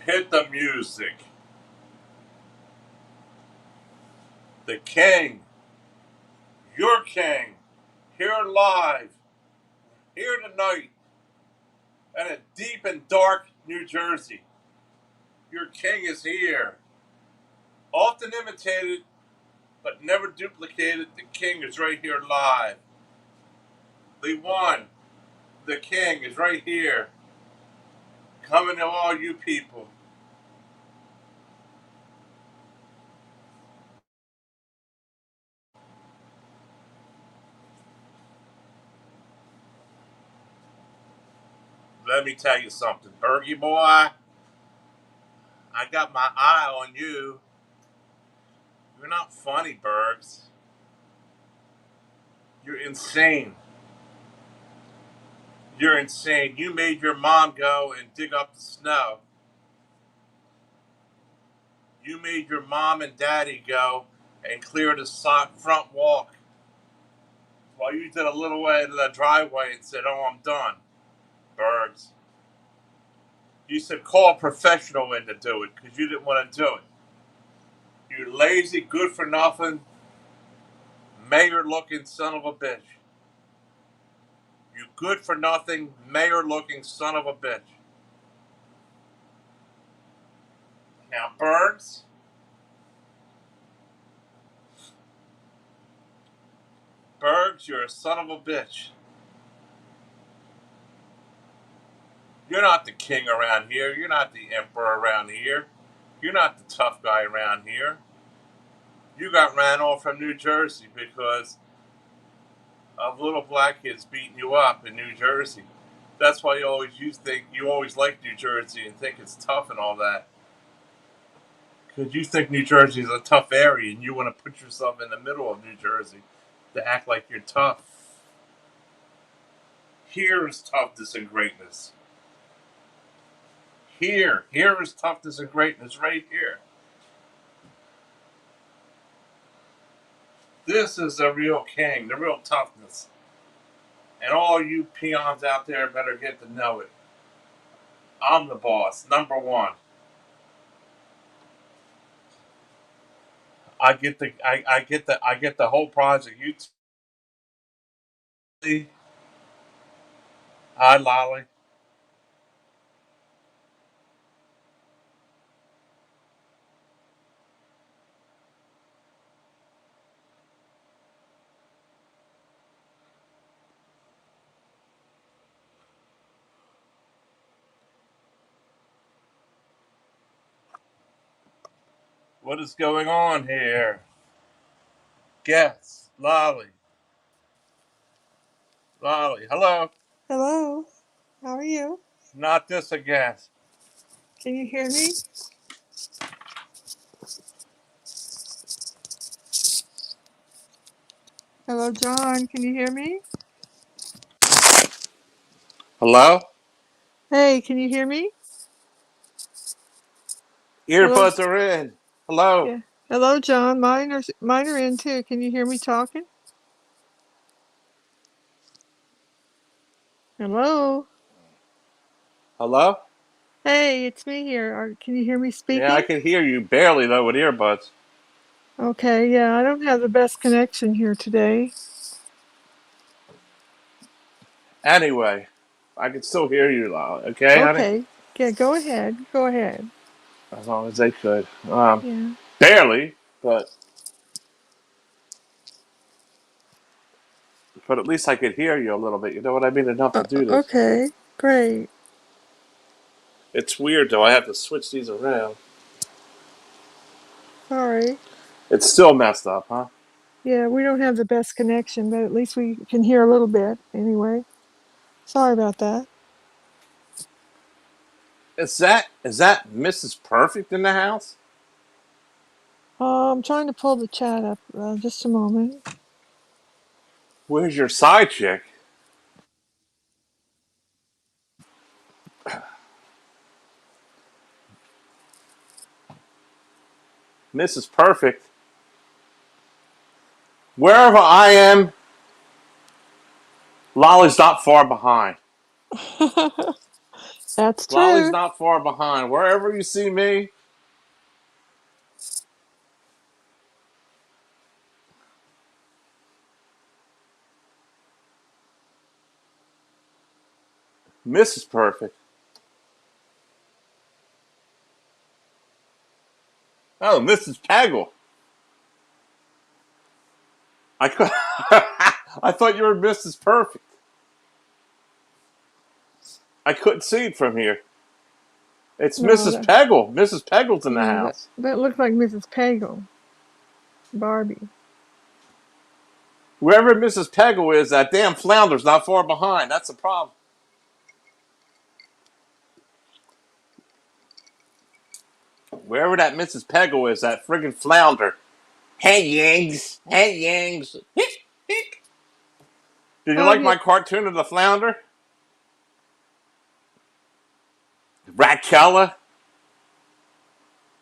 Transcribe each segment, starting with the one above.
Hit the music. The king, your king, here live, here tonight, in a deep and dark New Jersey. Your king is here. Often imitated, but never duplicated, the king is right here live. The one, the king is right here, coming to all you people. Let me tell you something, Bergie boy. I got my eye on you. You're not funny, Bergs. You're insane. You're insane. You made your mom go and dig up the snow. You made your mom and daddy go and clear the front walk while you did a little way to the driveway and said, "Oh, I'm done." Bergs. You said call a professional in to do it because you didn't want to do it. You lazy, good for nothing, mayor looking son of a bitch. You good for nothing, mayor looking son of a bitch. Now, Bergs, you're a son of a bitch. You're not the king around here. You're not the emperor around here. You're not the tough guy around here. You got ran off from New Jersey because of little black kids beating you up in New Jersey. That's why you always like New Jersey and think it's tough and all that. Because you think New Jersey is a tough area and you want to put yourself in the middle of New Jersey to act like you're tough. Here is toughness and greatness. Here is toughness and greatness right here. This is the real king, the real toughness. And all you peons out there better get to know it. I'm the boss, number one. I get the whole project. You see, hi Lolly. What is going on here? Guess Lolly. Lolly. Hello. Hello, how are you? Not this again. Can you hear me? Hello, John, can you hear me? Hello? Hey, can you hear me? Hello, Earbuds are in. Hello. yeah. Hello, John. Mine are in too. Can you hear me talking? Hello. Hello? Hey, it's me here. Can you hear me Yeah, I speaking? can hear you barely though with earbuds. Okay, yeah, I don't have the best connection here today. Anyway, I can still hear you, Lolly. Okay, honey? Okay, yeah, go ahead. Go ahead. As long as they could. Yeah. Barely, but at least I could hear you a little bit. You know what I mean? Enough to do this. Okay, great. It's weird though. I have to switch these around. Sorry. It's still messed up, huh? Yeah, we don't have the best connection, but at least we can hear a little bit anyway. Sorry about that. Is that Mrs. Perfect in the house? I'm trying to pull the chat up. Just a moment. Where's your side chick? Mrs. Perfect. Wherever I am, Lolly's not far behind. That's Lolly's true. not far behind. Wherever you see me, Mrs. Perfect. Oh, Mrs. Pagel. I could. I thought you were Mrs. Perfect. I couldn't see it from here. It's No, Mrs. Peggle. Mrs. Peggle's in the no, house. that looked like Mrs. Pagel, Barbie. Wherever Mrs. Peggle is, that damn flounder's not far behind. That's the problem. Wherever that Mrs. Peggle is, that friggin' flounder. Hey, Yings. Hey, Yings. Did you How have like you my cartoon of the flounder? Ratchella?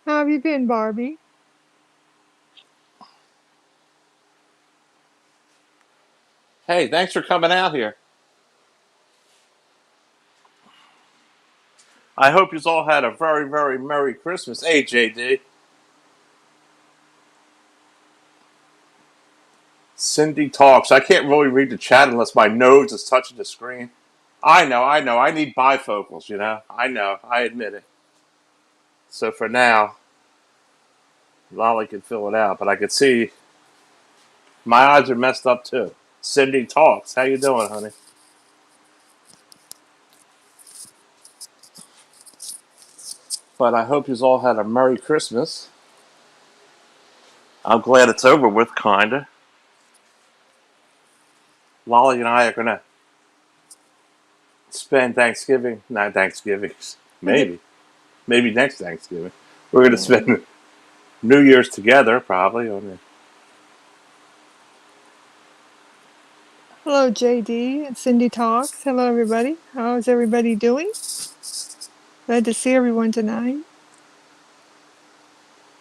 How have you been, Barbie? Hey, thanks for coming out here. I hope you all had a very, very Merry Christmas. Hey, JD. Cindy talks. I can't really read the chat unless my nose is touching the screen. I know, I know. I need bifocals, you know. I know. I admit it. So for now, Lolly can fill it out, but I could see my eyes are messed up too. Cindy talks. How you doing, honey? But I hope you all had a Merry Christmas. I'm glad it's over with, kinda. Lolly and I are gonna spend Thanksgiving, not Thanksgivings, maybe next Thanksgiving. We're gonna Yeah. spend New Year's together, probably. Hello, JD and Cindy Talks. Hello, everybody. How's everybody doing? Glad to see everyone tonight.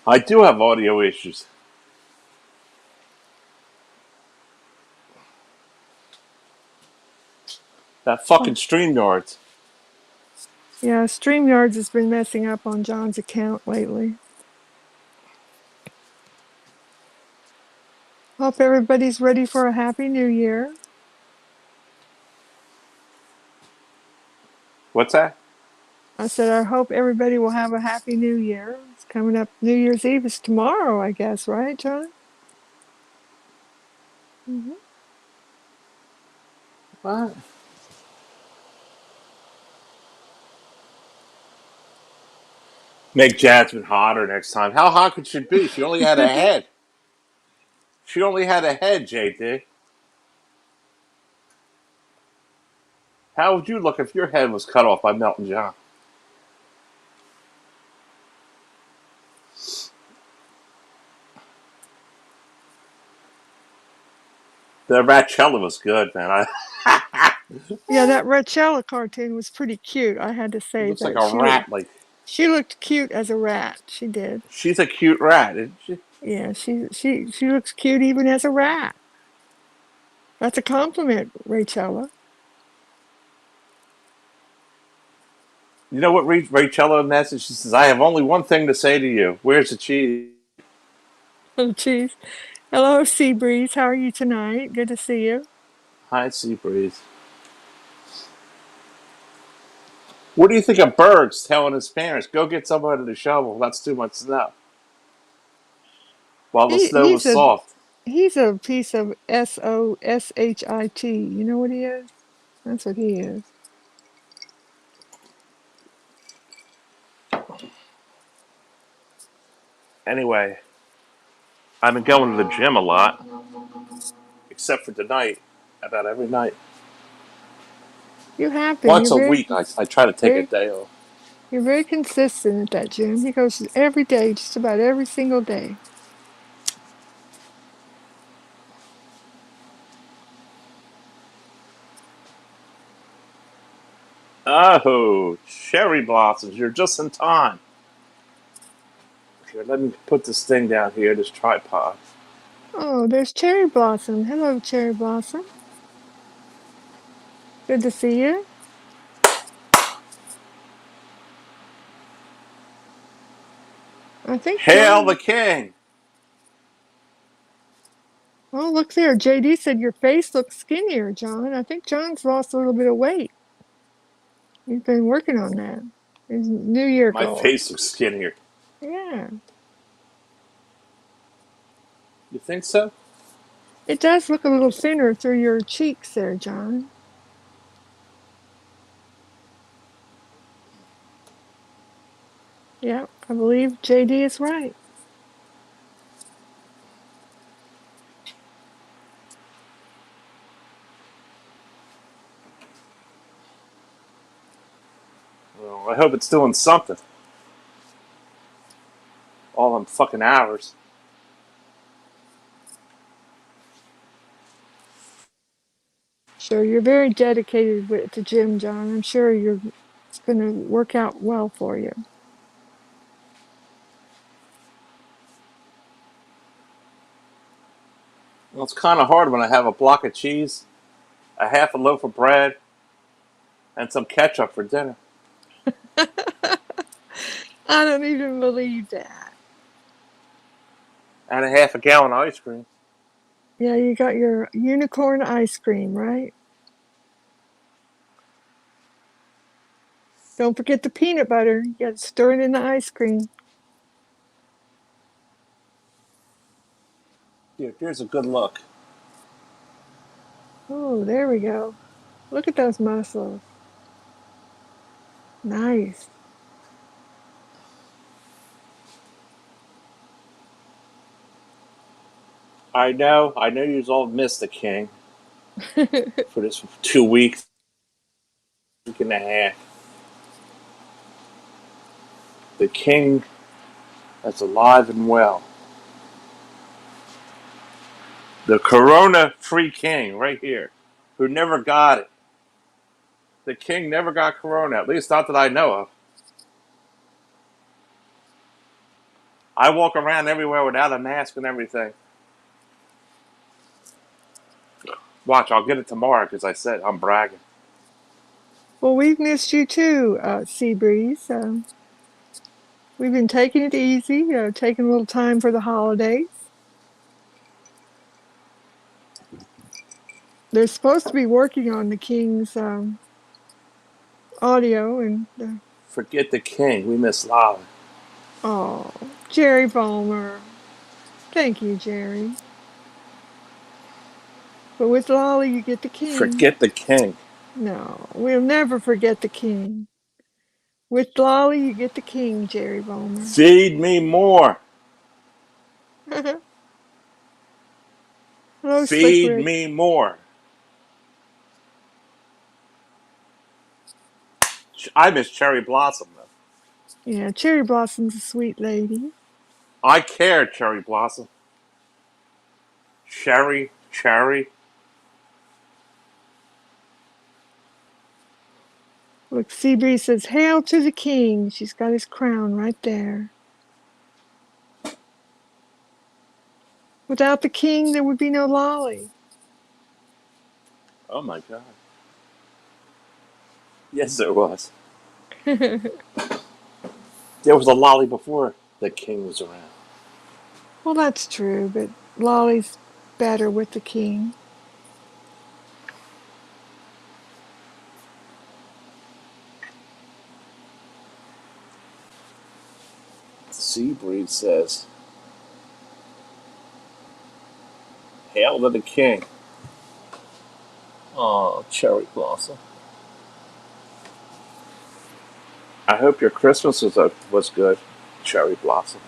I do have audio issues. That fucking Oh, StreamYards. yeah, StreamYards has been messing up on John's account lately. Hope everybody's ready for a happy new year. What's that? I said, I hope everybody will have a happy new year. It's coming up. New Year's Eve is tomorrow, I guess, right, John? Hmm. What? Make Jasmine hotter next time. How hot could she be? She only had a head. She only had a head, JD. How would you look if your head was cut off by Melton John? The Ratchella was good, man. Yeah, that Rachella cartoon was pretty cute. I had to It say looks like that a rat. Like she looked cute as a rat. She did. she's a cute rat, isn't she? Yeah, she looks cute even as a rat. That's a compliment, Rachella. You know what Rachella message? She says, "I have only one thing to say to you. Where's the cheese?" Oh, jeez. Hello, Seabreeze. How are you tonight? Good to see you. Hi, Seabreeze. What do you think of Berg's telling his parents, "Go get somebody to shovel. That's too much snow." While the He snow was he's a soft. he's a piece of SOSHIT. You know what he is? That's what he is. Anyway, I've been going to the gym a lot, except for tonight. About every night. You have been. Once a week, I try to take a Very day off. you're very consistent at that gym. He goes every day, just about every single day. Oh, cherry blossoms. You're just in time. Here, let me put this thing down here, this tripod. Oh, there's Cherry Blossom. Hello, Cherry Blossom. Good to see you. I think Hail the John. king! Oh, look there. JD said your face looks skinnier, John. I think John's lost a little bit of weight. He's been working on that. His New Year My goal. face looks skinnier. Yeah. You think so? It does look a little thinner through your cheeks there, John. Yeah, I believe JD is right. Well, I hope it's doing something. All them fucking hours. Sure, you're very dedicated with the gym, John. I'm sure it's going to work out well for you. Well, it's kind of hard when I have a block of cheese, a half a loaf of bread, and some ketchup for dinner. I don't even believe that. And a half a gallon of ice cream. Yeah, you got your unicorn ice cream, right? Don't forget the peanut butter. You got to stir it in the ice cream. Here's a good look. Oh, there we go. Look at those muscles. Nice. I know you all missed the king for this 2 weeks, week and a half. The king that's alive and well. The corona-free king right here, who never got it. The king never got corona, at least not that I know of. I walk around everywhere without a mask and everything. Watch, I'll get it tomorrow because I said I'm bragging. Well, we've missed you too, Seabreeze. We've been taking it easy, taking a little time for the holidays. They're supposed to be working on the King's audio and Forget the king. We miss Lolly. oh, Jerry Vollmer. Thank you, Jerry. But with Lolly, you get the King. Forget the king. No, we'll never forget the King. With Lolly, you get the King, Jerry Vollmer. Feed me more. Hello, Slick Feed Rick. me more. I miss Cherry Blossom, though. Yeah, Cherry Blossom's a sweet lady. I care, Cherry Blossom. Cherry. Look, Seabreeze says, "Hail to the King." She's got his crown right there. Without the King, there would be no Lolly. Oh my God. Yes, there was. There was a Lolly before the king was around. Well, that's true, but Lolly's better with the King. Seabreed says, "Hail to the king." Oh, Cherry Blossom. I hope your Christmas was good, Cherry Blossom.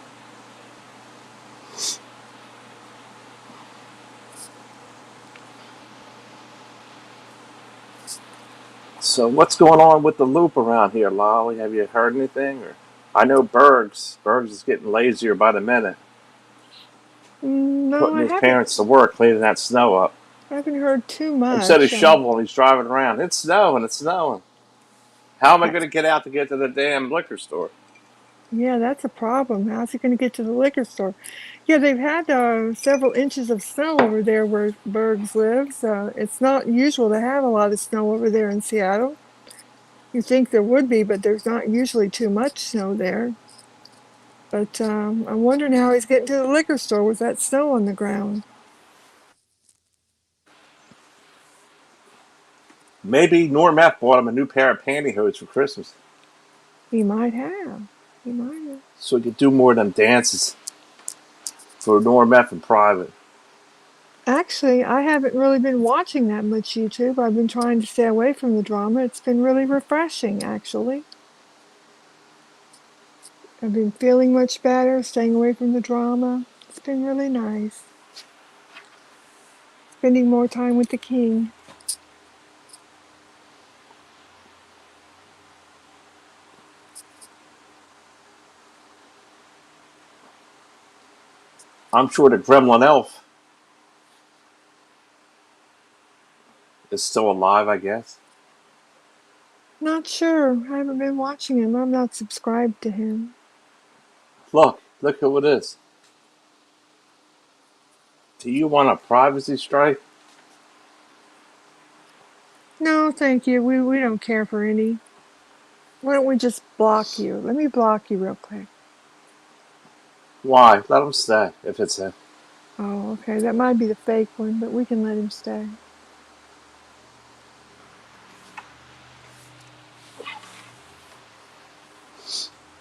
So what's going on with the loop around here, Lolly? Have you heard anything? Or I know Bergs is getting lazier by the minute, No, putting I his haven't. parents to work cleaning that snow up. I haven't heard too Instead of much. shoveling, he's driving around. It's snowing. It's snowing. How am I Ha- going to get out to get to the damn liquor store? yeah, that's a problem. How's he going to get to the liquor store? Yeah, they've had several inches of snow over there where Bergs lives. It's not usual to have a lot of snow over there in Seattle. You think there would be, but there's not usually too much snow there. But I'm wondering how he's getting to the liquor store with that snow on the ground. Maybe Norm F bought him a new pair of pantyhose for Christmas, He might have. He might have. so he could do more of them dances for Norm F in private. Actually, I haven't really been watching that much YouTube. I've been trying to stay away from the drama. It's been really refreshing, actually. I've been feeling much better, staying away from the drama. It's been really nice. Spending more time with the king. I'm sure the Gremlin Elf is still alive, I guess. Not sure. I haven't been watching him. I'm not subscribed to him. Look who it is. Do you want a privacy strike? No, thank you. We don't care for any. Why don't we just block you? Let me block you real quick. Why? Let him stay if it's him. Oh, okay. That might be the fake one, but we can let him stay.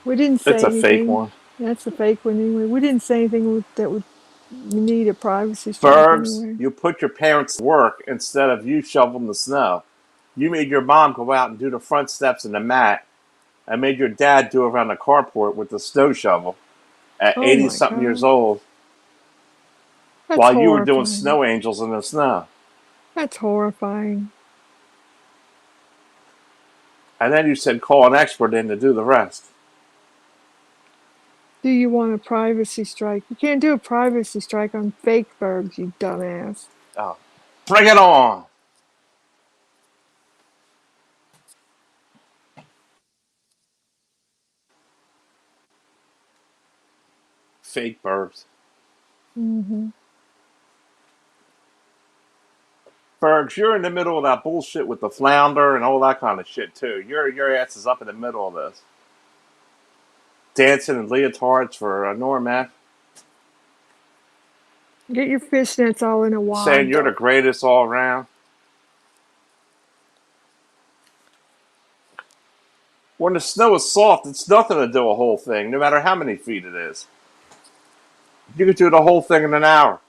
We didn't It's say a fake anything. one. That's the fake one anyway. We didn't say anything that would need a privacy strike Bergs, anyway. you put your parents to work instead of you shoveling the snow. You made your mom go out and do the front steps in the mat, and made your dad do around the carport with the snow shovel at Oh 80 my something years God. old That's while you were doing horrifying. snow angels in the snow. That's horrifying. And then you said call an expert in to do the rest. Do you want a privacy strike? You can't do a privacy strike on fake Bergs, you dumbass. Oh, bring it on! Fake Bergs. Hmm. Bergs, you're in the middle of that bullshit with the flounder and all that kind of shit too. Your ass is up in the middle of this. Dancing in leotards for Norm F. Get your fishnets all in a Saying wad, you're the though. greatest all around. When the snow is soft, it's nothing to do a whole thing, no matter how many feet it is. You could do the whole thing in an hour.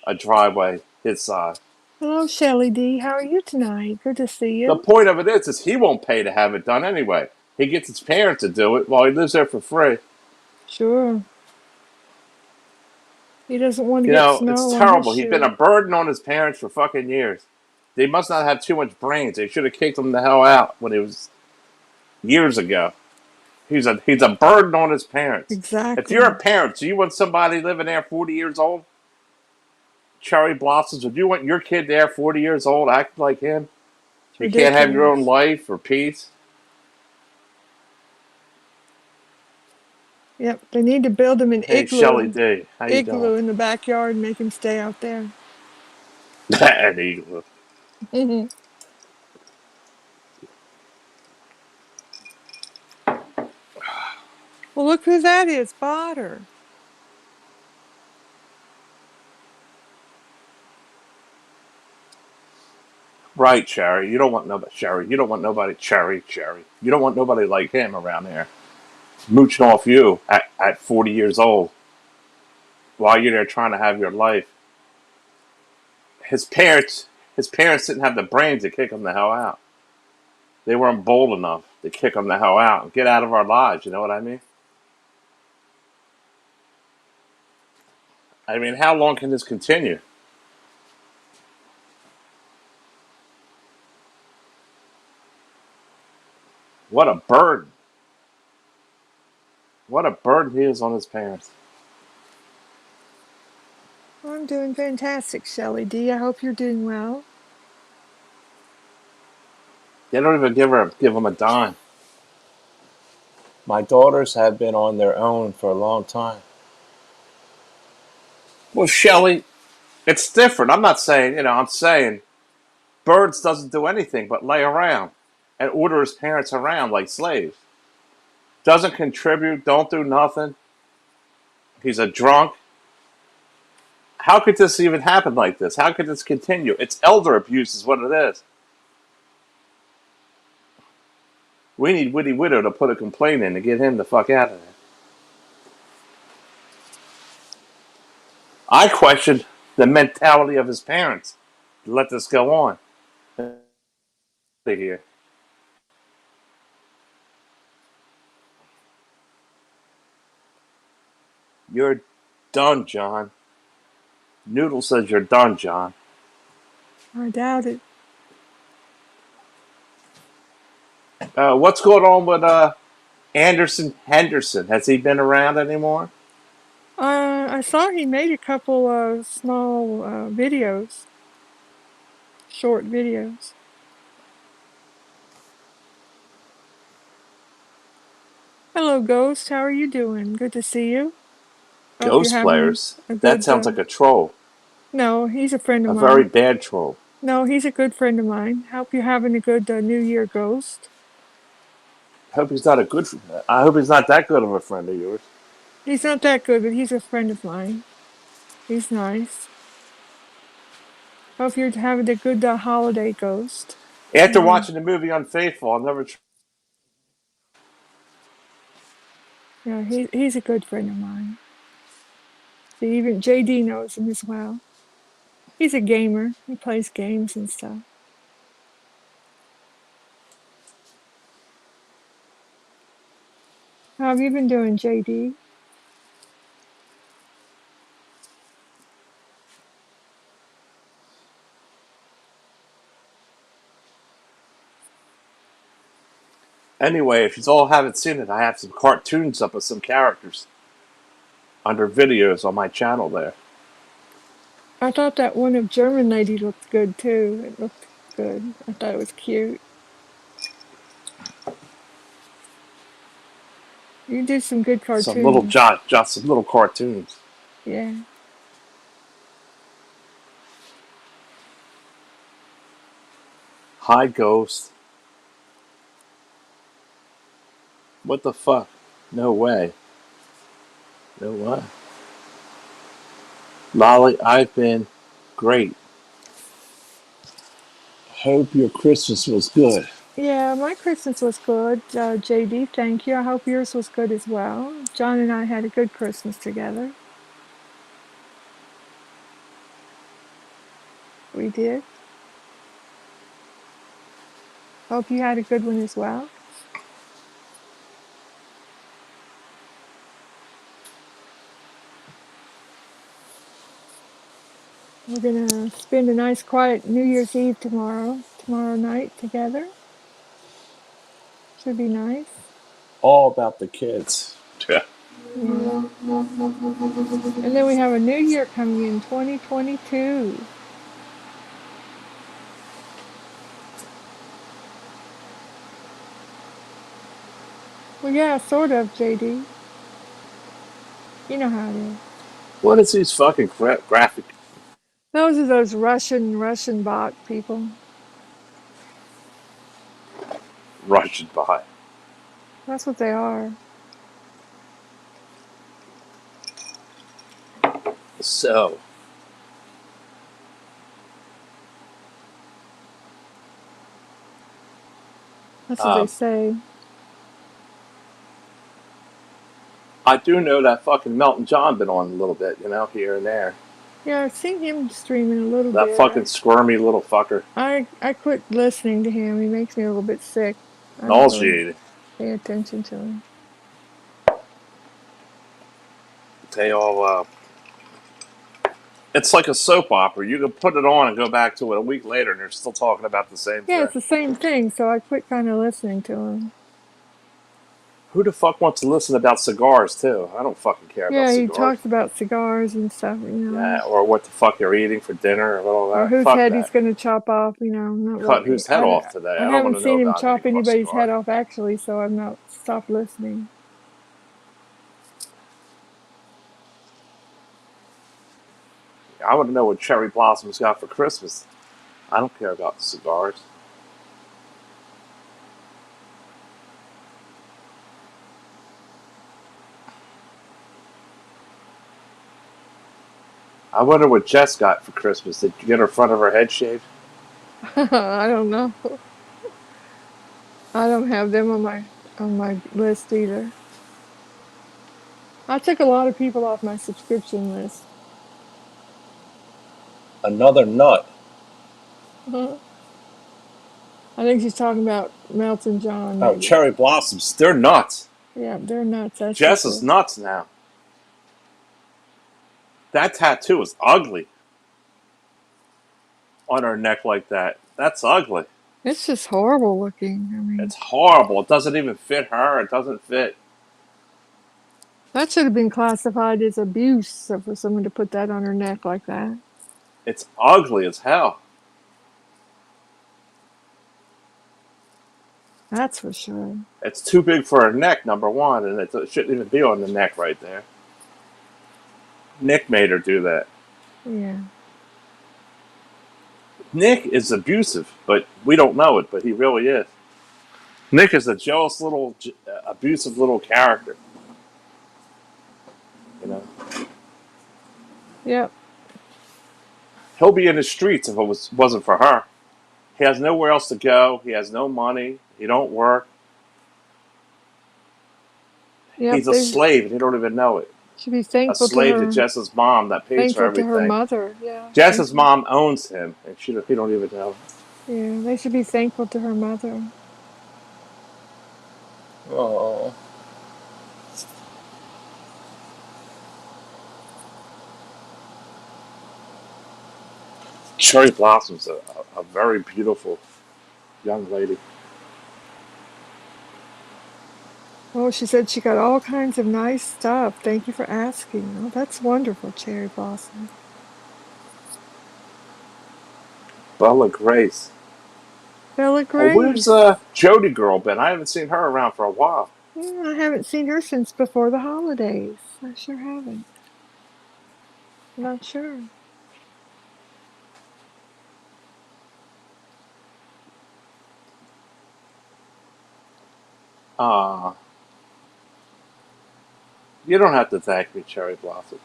A driveway his size. Hello, Shelly D. How are you tonight? Good to see The you. point of it is he won't pay to have it done anyway. He gets his parents to do it while he lives there for free. Sure. He doesn't want to You get know, it's snow on his terrible. He's been a shoe. burden on his parents for fucking years. They must not have too much brains. They should have kicked him the hell out when he was years ago. He's a burden on his parents. If you're a Exactly. parent, do you want somebody living there 40 years old? Cherry blossoms. Would you want your kid there 40 years old acting like him? It's You can't have your own ridiculous. life or peace? Yep, they need to build him an Hey, Shelly D, how you doing? igloo in the backyard and make him stay out there. An eagle. Well, look who that is, Botter. Right, Cherry. You don't want nobody, Cherry. You don't want nobody, Cherry. You don't want nobody like him around there, mooching off you at 40 years old while you're there trying to have your life. His parents, his parents didn't have the brains to kick him the hell out. They weren't bold enough to kick him the hell out and get out of our lives. You know what I mean? I mean, how long can this continue? What a burden. What a burden he is on his parents. I'm doing fantastic, Shelly D. I hope you're doing well. They don't even give him a dime. My daughters have been on their own for a long time. Well, Shelly, it's different. I'm not saying, I'm saying Birds doesn't do anything but lay around and order his parents around like slaves. Doesn't contribute, don't do nothing. He's a drunk. How could this even happen like this? How could this continue? It's elder abuse, is what it is. We need Witty Widow to put a complaint in to get him the fuck out of there. I questioned the mentality of his parents to let this go on. Here. You're done, John. Noodle says you're done, John. I doubt it. What's going on with Anderson Henderson? Has he been around anymore? I saw he made a couple of small videos, short videos. Hello, Ghost. How are you doing? Good to see you. Hope you're Ghost having players? a That good. sounds like a troll. No, he's a friend of A very mine. bad troll. No, he's a good friend of mine. Hope you're having a good New Year, Ghost. Hope he's not a good. I hope he's not that good of a friend of yours. He's not that good, but he's a friend of mine. He's nice. Hope you're having a good holiday, Ghost. After Um, watching the movie Unfaithful, I'll never. yeah, he's a good friend of mine. See, even JD knows him as well. He's a gamer. He plays games and stuff. How have you been doing, JD? Anyway, if you all haven't seen it, I have some cartoons up of some characters under videos on my channel there. I thought that one of German lady looked good too. It looked good. I thought it was cute. You did some good Some little cartoons. some little cartoons. Yeah. Hi, Ghost. What the fuck? No way. No way. Lolly, I've been great. Hope your Christmas was good. Yeah, my Christmas was good. JD, thank you. I hope yours was good as well. John and I had a good Christmas together. We did. Hope you had a good one as well. We're gonna spend a nice quiet New Year's Eve tomorrow night together. Should be nice. All about the kids. Yeah. Yeah. And then we have a new year coming in 2022. Well, yeah, sort of, JD. You know how it is. What is these fucking graphic Those are those Russian bot people. rushing by? That's what they are. So, That's what they um, say. I do know that fucking Melton John been on a little bit, here and there. Yeah, I've seen him streaming a little That bit. fucking squirmy little fucker. I quit listening to him. He makes me a little bit sick. I don't really Nauseated. pay attention to him. They all, it's like a soap opera. You can put it on and go back to it a week later and they're still talking about the same Yeah, thing. it's the same thing, so I quit kind of listening to him. Who the fuck wants to listen about cigars, too? I don't fucking care about Yeah, he cigars. talks about cigars and stuff, Yeah, or what the fuck you're eating for dinner or all or that. whose Fuck head he's that. going to chop off. I'm not Cut really. whose head off today? I I don't want haven't to know seen him about any chop more anybody's head cigar. off actually, so I've not stopped listening. I want to know what Cherry Blossom's got for Christmas. I don't care about cigars. I wonder what Jess got for Christmas. Did you get her front of her head shaved? I don't know. I don't have them on my list either. I took a lot of people off my subscription list. Another nut. I think she's talking about Melton John, Oh, maybe. cherry blossoms. They're nuts. Yeah, they're nuts, that's for Jess is sure. nuts now. That tattoo is ugly on her neck like that. That's ugly. It's just horrible looking. I It's mean, horrible. It doesn't even fit her. It doesn't fit. that should have been classified as abuse for someone to put that on her neck like that. It's ugly as hell. That's for sure. It's too big for her neck, number one, and it shouldn't even be on the neck right there. Nick made her do that. Yeah. Nick is abusive, but we don't know it, but he really is. Nick is a jealous little, abusive little character. You know, Yep. he'll be in the streets if it wasn't for her. He has nowhere else to go. He has no money. He don't work. Yep. He's a They slave, and he don't even know it. should be A slave to Jess's mom that pays for thankful to her everything. mother. Yeah. Jess's mom owns him, and he don't even know. Yeah, they should be thankful to her mother. Oh. Cherry Blossom's a very beautiful young lady. Oh, she said she got all kinds of nice stuff. Thank you for asking. Oh, that's wonderful, Cherry Blossom. Bella Grace. Bella Oh, where's Grace. Jody girl been? I haven't seen her around for a while. Yeah, I haven't seen her since before the holidays. I sure haven't. Not sure. Ah, you don't have to thank me, Cherry Blossom.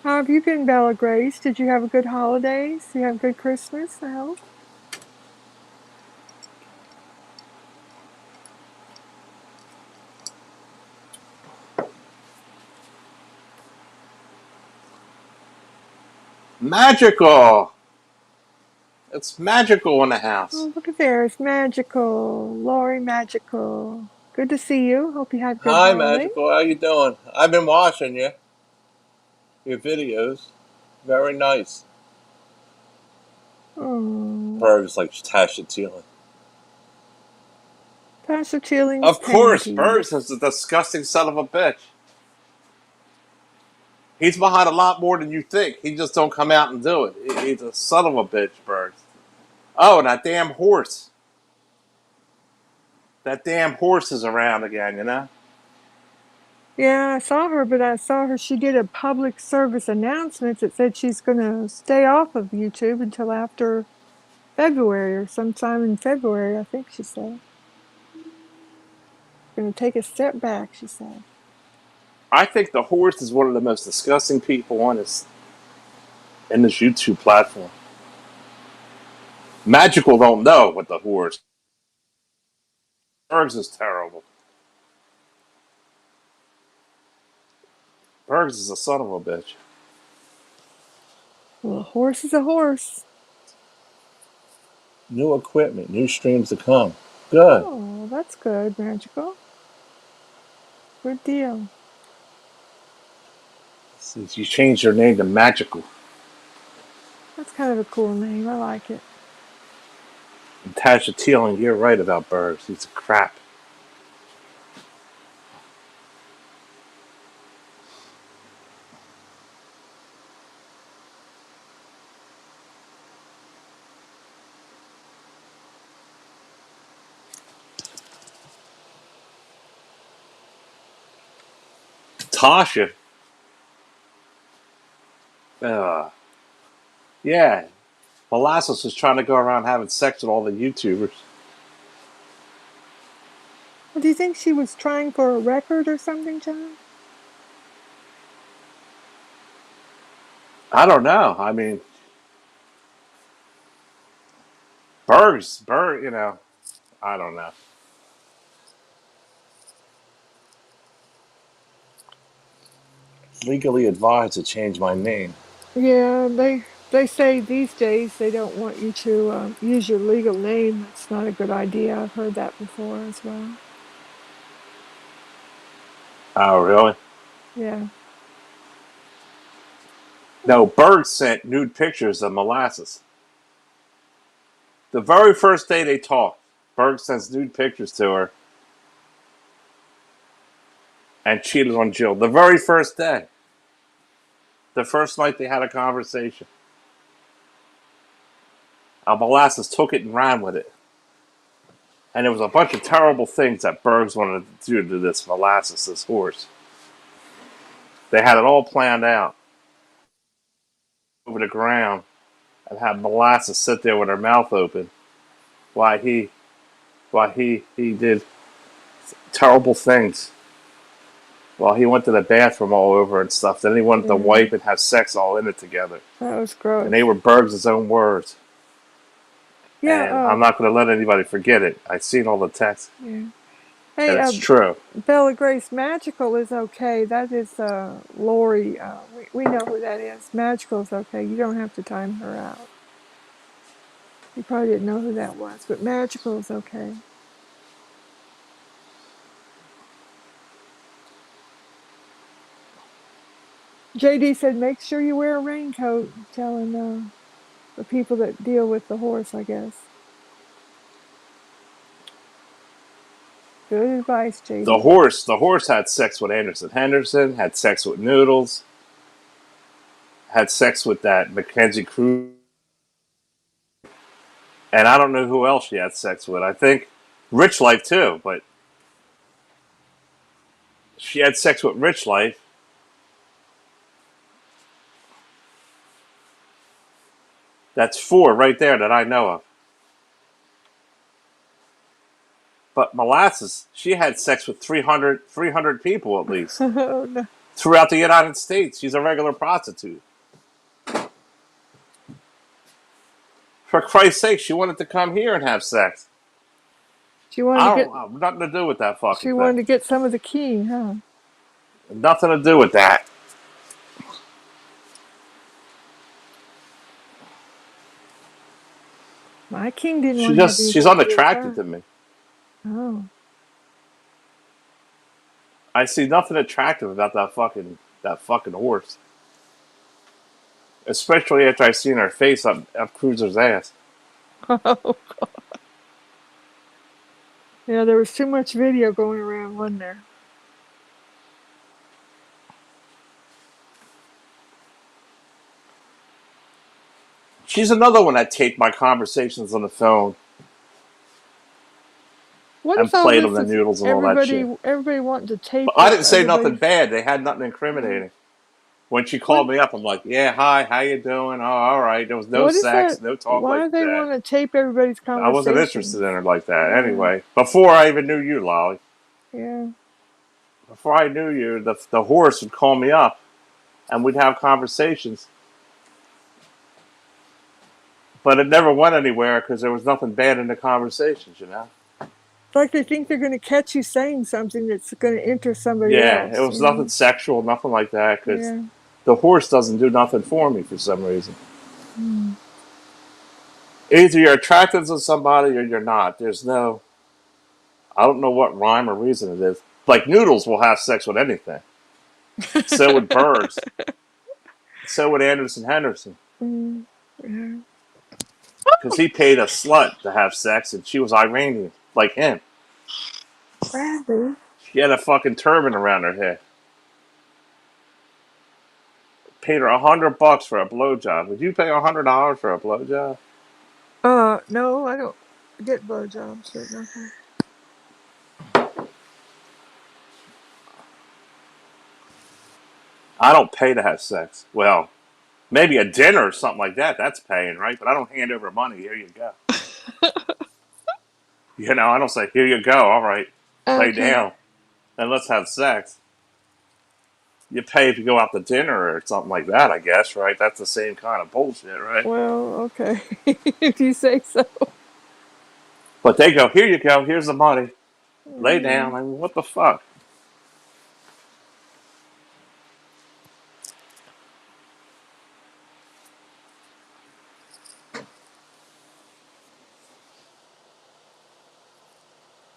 How have you been, Bella Grace? Did you have a good holidays? Did you have a good Christmas, I hope? Magical. It's magical in the house. Oh, look at there. It's magical. Lori Magical. Good to see you. Hope you had a good Hi, holiday. Magical. How you doing? I've been watching your videos. Very nice. Oh, Birds like Tasha Teelan. Pastor Chilling's Of course, panties. Bergs is a disgusting son of a bitch. He's behind a lot more than you think. He just don't come out and do it. He's a son of a bitch, Bergs. Oh, and that damn horse. That damn horse is around again, you know? Yeah, I saw her, but I saw her. She did a public service announcement that said she's going to stay off of YouTube until after February or sometime in February, I think she said. Going to take a step back, she said. I think the horse is one of the most disgusting people on this YouTube platform. Magical don't know what the horse. Bergs is terrible. Bergs is a son of a bitch. Well, a horse is a horse. New equipment, new streams to come. Good. Oh, that's good, Magical. Good deal. Since you changed your name to Magical. That's kind of a cool name. I like it. And Tasha Teeling, you're right about Bergs. He's a crap. Tasha. Uh, yeah. Molasses was trying to go around having sex with all the YouTubers. Well, do you think she was trying for a record or something, John? I don't know. I mean, Berg, I don't know. Legally advised to change my name. Yeah, they say these days they don't want you to use your legal name. That's not a good idea. I've heard that before as well. Oh, really? Yeah. No, Berg sent nude pictures of molasses. The very first day they talked, Berg sends nude pictures to her and cheated on Jill. The very first day. The first night they had a conversation. Molasses took it and ran with it. And there was a bunch of terrible things that Bergs wanted to do to this Molasses, this horse. They had it all planned out over the ground and had Molasses sit there with her mouth open while he did terrible things. While he went to the bathroom all over and stuff. Then he wanted to Yeah. wipe and have sex all in it together. That was And gross. they were Bergs' own words. Yeah. And I'm not going to let anybody forget it. I've seen all the texts, Yeah. and Hey, it's true. Bella Grace, Magical is okay. That is Lori. We know who that is. Magical is okay. You don't have to time her out. You probably didn't know who that was, but Magical is okay. JD said, make sure you wear a raincoat, telling the people that deal with the horse, I guess. Good advice, The JD. horse, the horse had sex with Anderson Henderson, had sex with Noodles, had sex with that Mackenzie Cruz, and I don't know who else she had sex with. I think Rich Life too, but she had sex with Rich Life. That's four right there that I know of. But Molasses, she had sex with 300 people at least Oh, no. throughout the United States. She's a regular prostitute. For Christ's sake, she wanted to come here and have sex. She wanted to I get don't have nothing to do with that fucking she thing. wanted to get some of the king, huh? Nothing to do with that. My king didn't want to have She's anything to do with unattractive her. to me. Oh. I see nothing attractive about that fucking horse. Especially after I seen her face up Cruiser's ass. Yeah, there was too much video going around, wasn't there? She's another one that taped my conversations on the phone What and is all played on this the of noodles and all that shit. everybody wanting to tape But I didn't say nothing everybody? bad. They had nothing Mm. incriminating. When she What called me up, I'm like, "Yeah, hi, how you doing? Oh, all right." There was no what is sex, that? no talk Why like do they that. want to tape everybody's I wasn't interested conversations? in her like that. Yeah, Anyway, before I even knew you, Lolly, yeah. before I knew you, the horse would call me up and we'd have conversations. But it never went anywhere because there was nothing bad in the conversations. It's like they think they're going to catch you saying something that's going to interest somebody Yeah, it else. was nothing sexual, nothing like that because Yeah. the horse doesn't do nothing for me for some reason. Mm. Either you're attracted to somebody or you're not. I don't know what rhyme or reason it is. Like Noodles will have sex with anything. So would Bergs. So would Anderson Henderson. Mm. Yeah. Because he paid a slut to have sex and she was Iranian, like him. Bradley. She had a fucking turban around her head. Paid her $100 for a blowjob. Would you pay $100 for a blowjob? No, I don't get blowjobs or nothing. I don't pay to have sex. Well, maybe a dinner or something like that. That's paying, right? But I don't hand over money. Here you go. I don't say, here you go. All right, lay Okay. down and let's have sex. You pay if you go out to dinner or something like that, I guess, right? That's the same kind of bullshit, right? Well, okay. If you say so. But they go, here you go, here's the money. Lay down. Mm. I mean, what the fuck?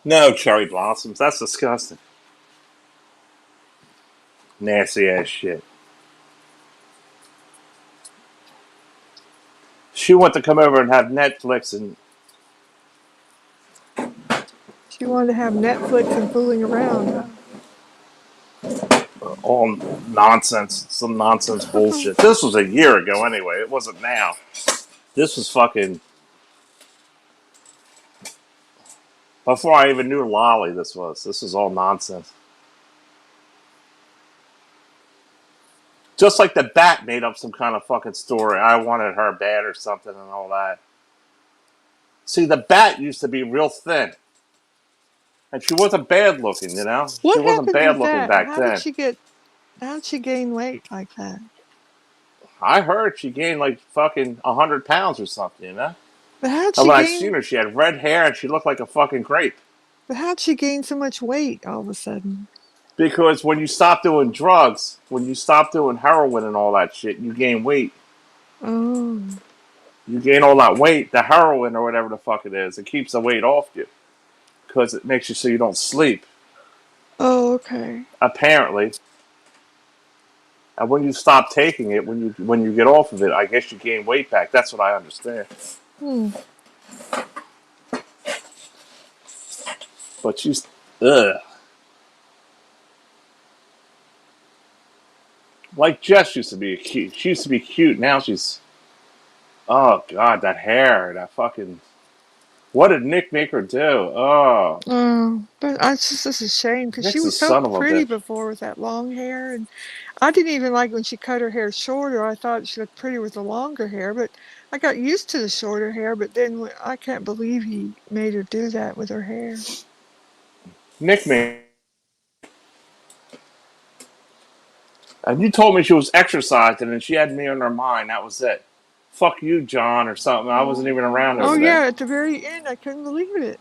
No cherry blossoms. That's disgusting. Nasty ass shit. She wanted to come over and have Netflix and She wanted to have Netflix and fooling around, all nonsense, some nonsense huh? bullshit. This was a year ago anyway. It wasn't now. This was fucking before I even knew Lolly. This was all nonsense. Just like the bat made up some kind of fucking story. I wanted her bad or something and all that. See, the bat used to be real thin. And she wasn't bad looking, you know? She What wasn't happened bad with looking that? back then. How did she gain weight like that? I heard she gained like fucking 100 pounds or something, you know? But how'd And she when I seen gain her, she had red hair and she looked like a fucking grape. but how'd she gain so much weight all of a sudden? Because when you stop doing drugs, when you stop doing heroin and all that shit, you gain weight. Oh. You gain all that weight, the heroin or whatever the fuck it is, it keeps the weight off you. Because it makes you so you don't sleep, Oh, okay. apparently. And when you stop taking it, when you get off of it, I guess you gain weight back. That's what I understand. Hmm. But she's, ugh. Like Jess used to be cute. She used to be cute. Now she's, oh god, that hair, that fucking. What did Nick make her do? Oh, Oh, but it's just a shame because she Nick's a was so son of a pretty bitch. before with that long hair, and I didn't even like when she cut her hair shorter. I thought she looked pretty with the longer hair, but I got used to the shorter hair. But then I can't believe he made her do that with her hair. Nick made. And you told me she was exercising and she had me on her mind. That was it. Fuck you, John, or something. I wasn't even around Oh over there. yeah, at the very end, I couldn't believe it.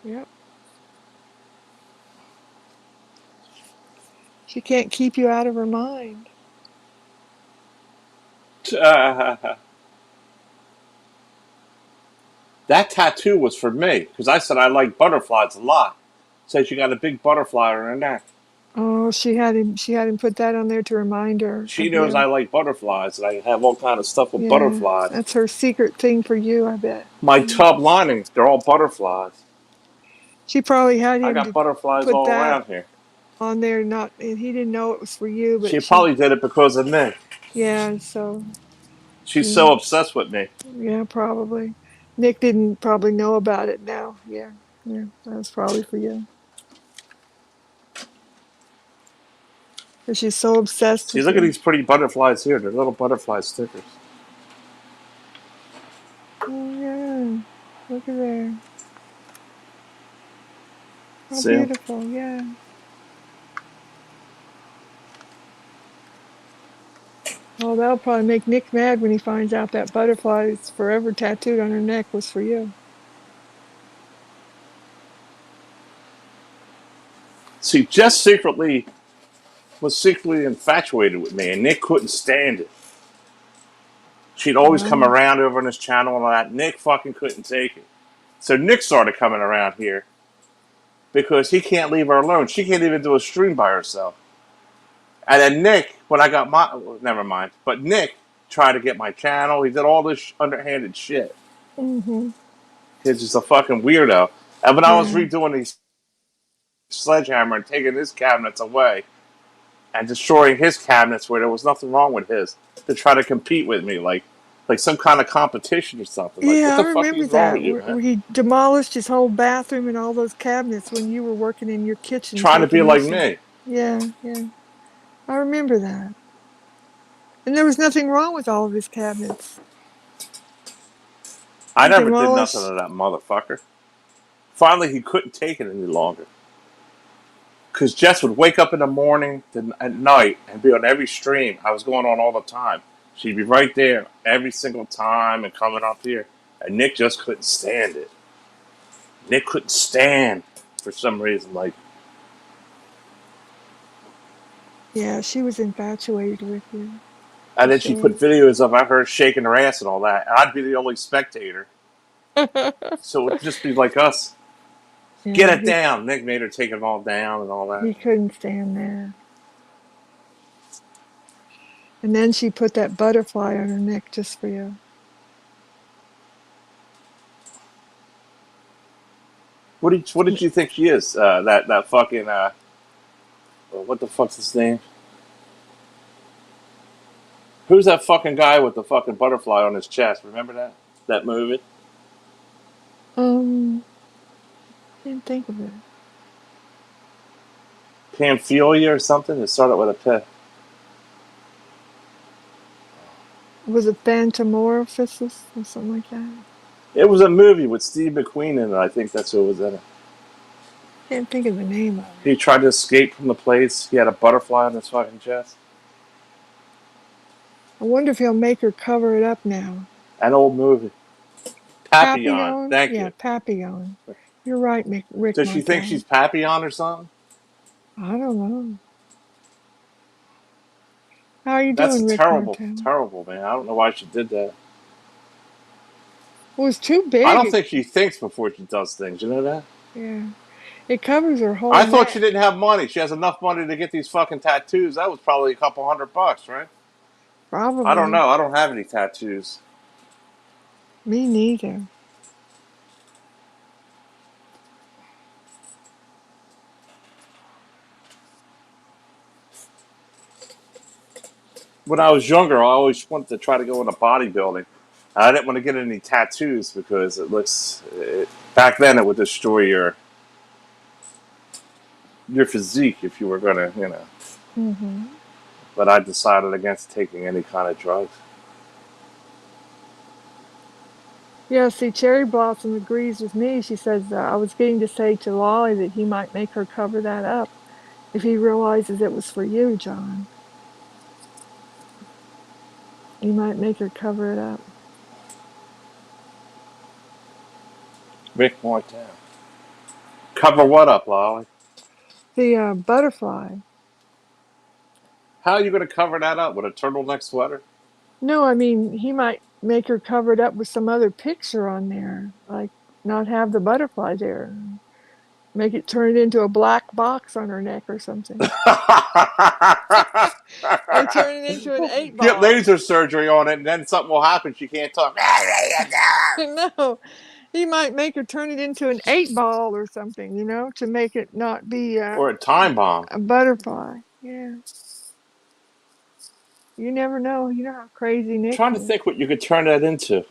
Yep, she can't keep you out of her mind. That tattoo was for me because I said I like butterflies a lot. Said she got a big butterfly on her neck. Oh, she had him put that on there to remind her She of knows I you. like butterflies and I have all kind of stuff with Yeah, butterflies. that's her secret thing for you, I bet. My Mm. tub linings, they're all butterflies. She probably had I him got to butterflies put all that around here. on there, not, and he didn't know it was for you, She but she, probably did it because of me. yeah, so, She's so mm, obsessed with me. yeah, probably. Nick didn't probably know about it now. Yeah, yeah, that's probably for you. Because she's so obsessed See, with look at you. these pretty butterflies here. They're little butterfly stickers. Oh, yeah, look at there. How See? beautiful, yeah. Oh, that'll probably make Nick mad when he finds out that butterfly is forever tattooed on her neck was for you. See, Jess secretly was secretly infatuated with me, and Nick couldn't stand it. She'd always come Wow. around over on his channel and all that. Nick fucking couldn't take it. So Nick started coming around here because he can't leave her alone. She can't even do a stream by herself. And then Nick, when I got my, well, never mind. But Nick tried to get my channel. He did all this underhanded shit. Mm-hmm. He's just a fucking weirdo. And when I was Yeah. redoing these sledgehammer and taking his cabinets away and destroying his cabinets where there was nothing wrong with his to try to compete with me, like some kind of competition or something. Like, what Yeah, I the fuck remember is wrong that, with you, where man? he demolished his whole bathroom and all those cabinets when you were working in your kitchen Trying to be taking like this. me. Yeah, yeah, I remember that. And there was nothing wrong with all of his cabinets. I He never did nothing demolished. to that motherfucker. Finally, he couldn't take it any longer. Because Jess would wake up in the morning at night and be on every stream. I was going on all the time. She'd be right there every single time and coming up here. And Nick just couldn't stand it. Nick couldn't stand for some reason. Like, Yeah, she was infatuated with you, for and then she sure. put videos of her shaking her ass and all that. And I'd be the only spectator. So it'd just be like us. Get Yeah, it down. Nick made her take it all down and all that. he couldn't stand that. And then she put that butterfly on her neck just for you. What did you think she is? That fucking what the fuck's his name? Who's that fucking guy with the fucking butterfly on his chest? Remember that movie? Um, Can't think of it. Pamphilia or something. It started with a P. Was it Phantomorphosis or something like that? It was a movie with Steve McQueen in it. I think that's who was in it. Can't think of the name of it. He tried to escape from the place. He had a butterfly on his fucking chest. I wonder if he'll make her cover it up now. An old movie. Papillon. Papillon? Thank Yeah, you. Papillon. You're right, Rick Does she think Martel. she's Papillon or something? I don't know. How are you That's doing, Rick terrible, Martel? terrible, man. I don't know why she did that. Well, it's too I don't big. think she thinks before she does things. You know that? Yeah. It covers her whole I thought she neck. didn't have money. She has enough money to get these fucking tattoos. That was probably a couple $100, right? I don't Probably. know. I don't have any tattoos. Me neither. When I was younger, I always wanted to try to go into bodybuilding. I didn't want to get any tattoos because back then it would destroy your physique if you were gonna. Hmm. But I decided against taking any kind of drugs. Yeah, see, Cherry Blossom agrees with me. She says, I was getting to say to Lolly that he might make her cover that up if he realizes it was for you, John. He might make her cover it up. Rick Martin. Cover what up, Lolly? The butterfly. How are you going to cover that up with a turtleneck sweater? No, I mean, he might make her cover it up with some other picture on there, like not have the butterfly there. Make it turn it into a black box on her neck or something. Or turn it into an eight Get ball. laser surgery on it, and then something will happen. She can't talk. No, he might make her turn it into an eight ball or something, to make it not be Or a time bomb. a butterfly. Yeah. You never know. You know how crazy I'm Nick trying to is. think what you could turn that into.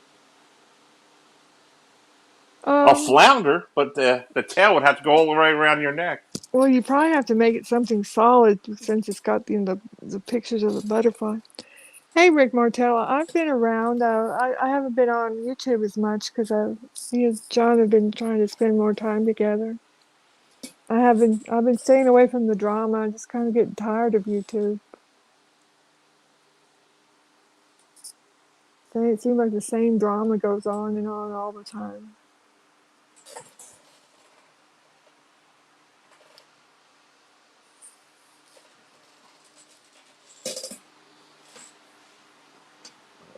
A Um, flounder, but the tail would have to go all the way around your neck. well, you probably have to make it something solid since it's got the pictures of the butterfly. Hey, Rick Martella, I've been around. I haven't been on YouTube as much because me and John have been trying to spend more time together. I've been staying away from the drama. I'm just kind of getting tired of YouTube. It seems like the same drama goes on and on all the time.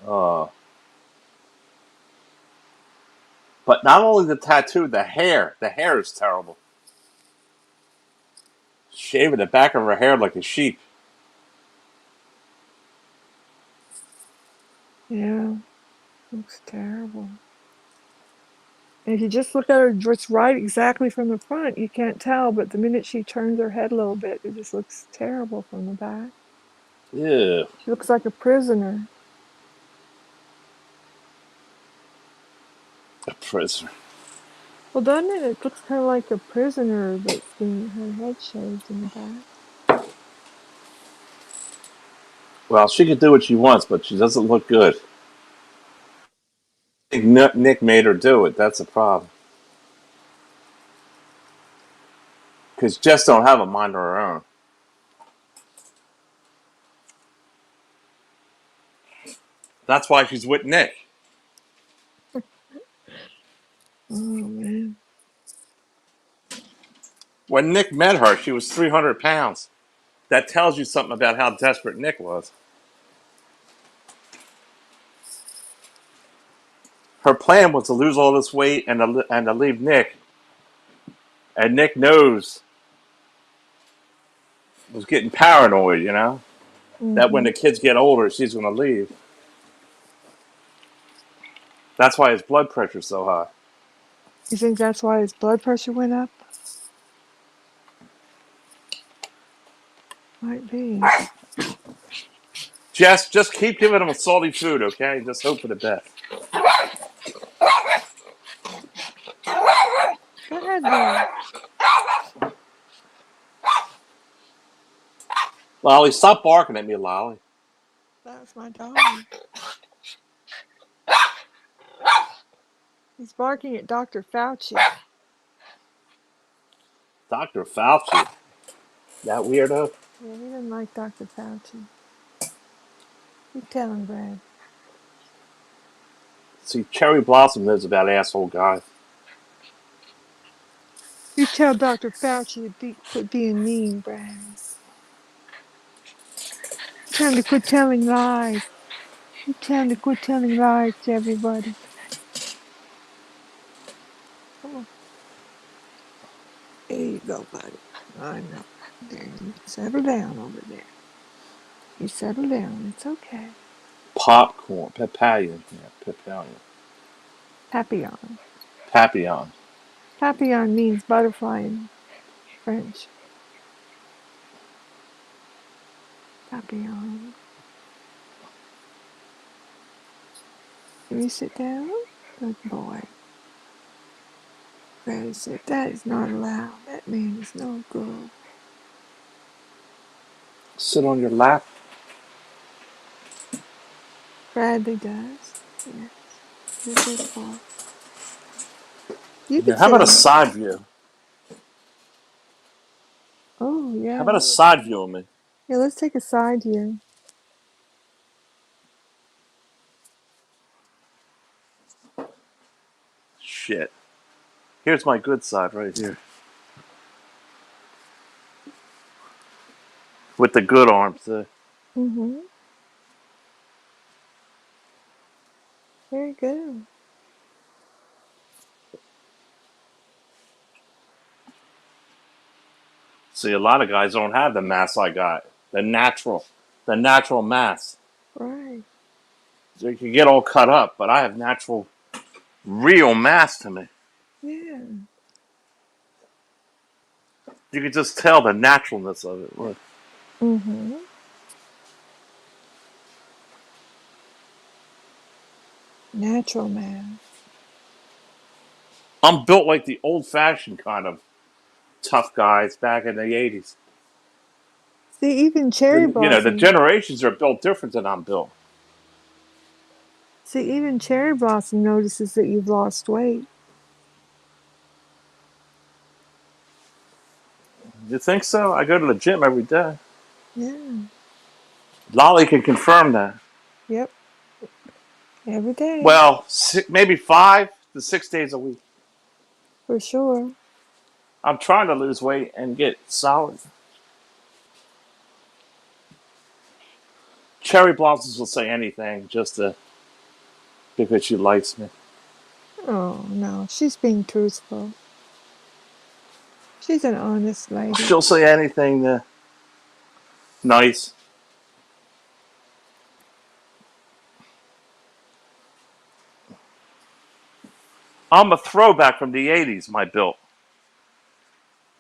Uh, but not only the tattoo, the hair. The hair is terrible. Shaving the back of her hair like a sheep. Yeah, looks terrible. And if you just look at her just right exactly from the front, you can't tell. But the minute she turns her head a little bit, it just looks terrible from the back. Ew. She looks like a prisoner. A prisoner. Well, doesn't it? It looks kind of like a prisoner that's been her head shaved in the back. Well, she can do what she wants, but she doesn't look good. I think Nick made her do it. That's a problem. Because Jess don't have a mind of her own. That's why she's with Nick. Oh man. When Nick met her, she was 300 pounds. That tells you something about how desperate Nick was. Her plan was to lose all this weight and to leave Nick. And Nick was getting paranoid, you know? That when Mm-hmm. the kids get older, she's going to leave. That's why his blood pressure's so high. You think that's why his blood pressure went up? Might be. Jess, just keep giving him salty food, okay? Just hope for the best. Go ahead, boy. Lolly, stop barking at me, Lolly. That's my dog. He's barking at Dr. Fauci. Dr. Fauci. That weirdo? Yeah, he doesn't like Dr. Fauci. You tell him, Brad. See, Cherry Blossom knows about asshole guys. You tell Dr. Fauci to quit being mean, Brad. Tell him to quit telling lies. You tell him to quit telling lies to everybody. Come on. There you go, buddy. I know. There you settle down over there. You settle down. It's okay. Popcorn. Papillon. Yeah, papillon. Papillon. Papillon. Papillon means butterfly in French. Papillon. Can you sit down? Good boy. Brad said, that is not allowed. That man is no good. Sit on your lap. Bradley does. Yes. You're a good boy. You Yeah, could how sit about a on. side view? Oh, How yeah. about a side view of me? Yeah, let's take a side here. Shit. Here's my good side right here. With the good arms there. Mm-hmm. Very good. See, a lot of guys don't have the mass I got. The natural mass. Right. So you can get all cut up, but I have natural, real mass to me. Yeah. You can just tell the naturalness of it. Look. Mm-hmm. Natural man. I'm built like the old-fashioned kind of tough guys back in the 80s. See, even Cherry The Blossom. generations are built different than I'm built. See, even Cherry Blossom notices that you've lost weight. You think so? I go to the gym every day. Yeah. Lolly can confirm that. Yep. Every day. Well, maybe 5 to 6 days a week. For sure. I'm trying to lose weight and get solid. Cherry Blossoms will say anything because she likes me. Oh, no. She's being truthful. She's an honest lady. She'll say anything nice. I'm a throwback from the 80s, my build.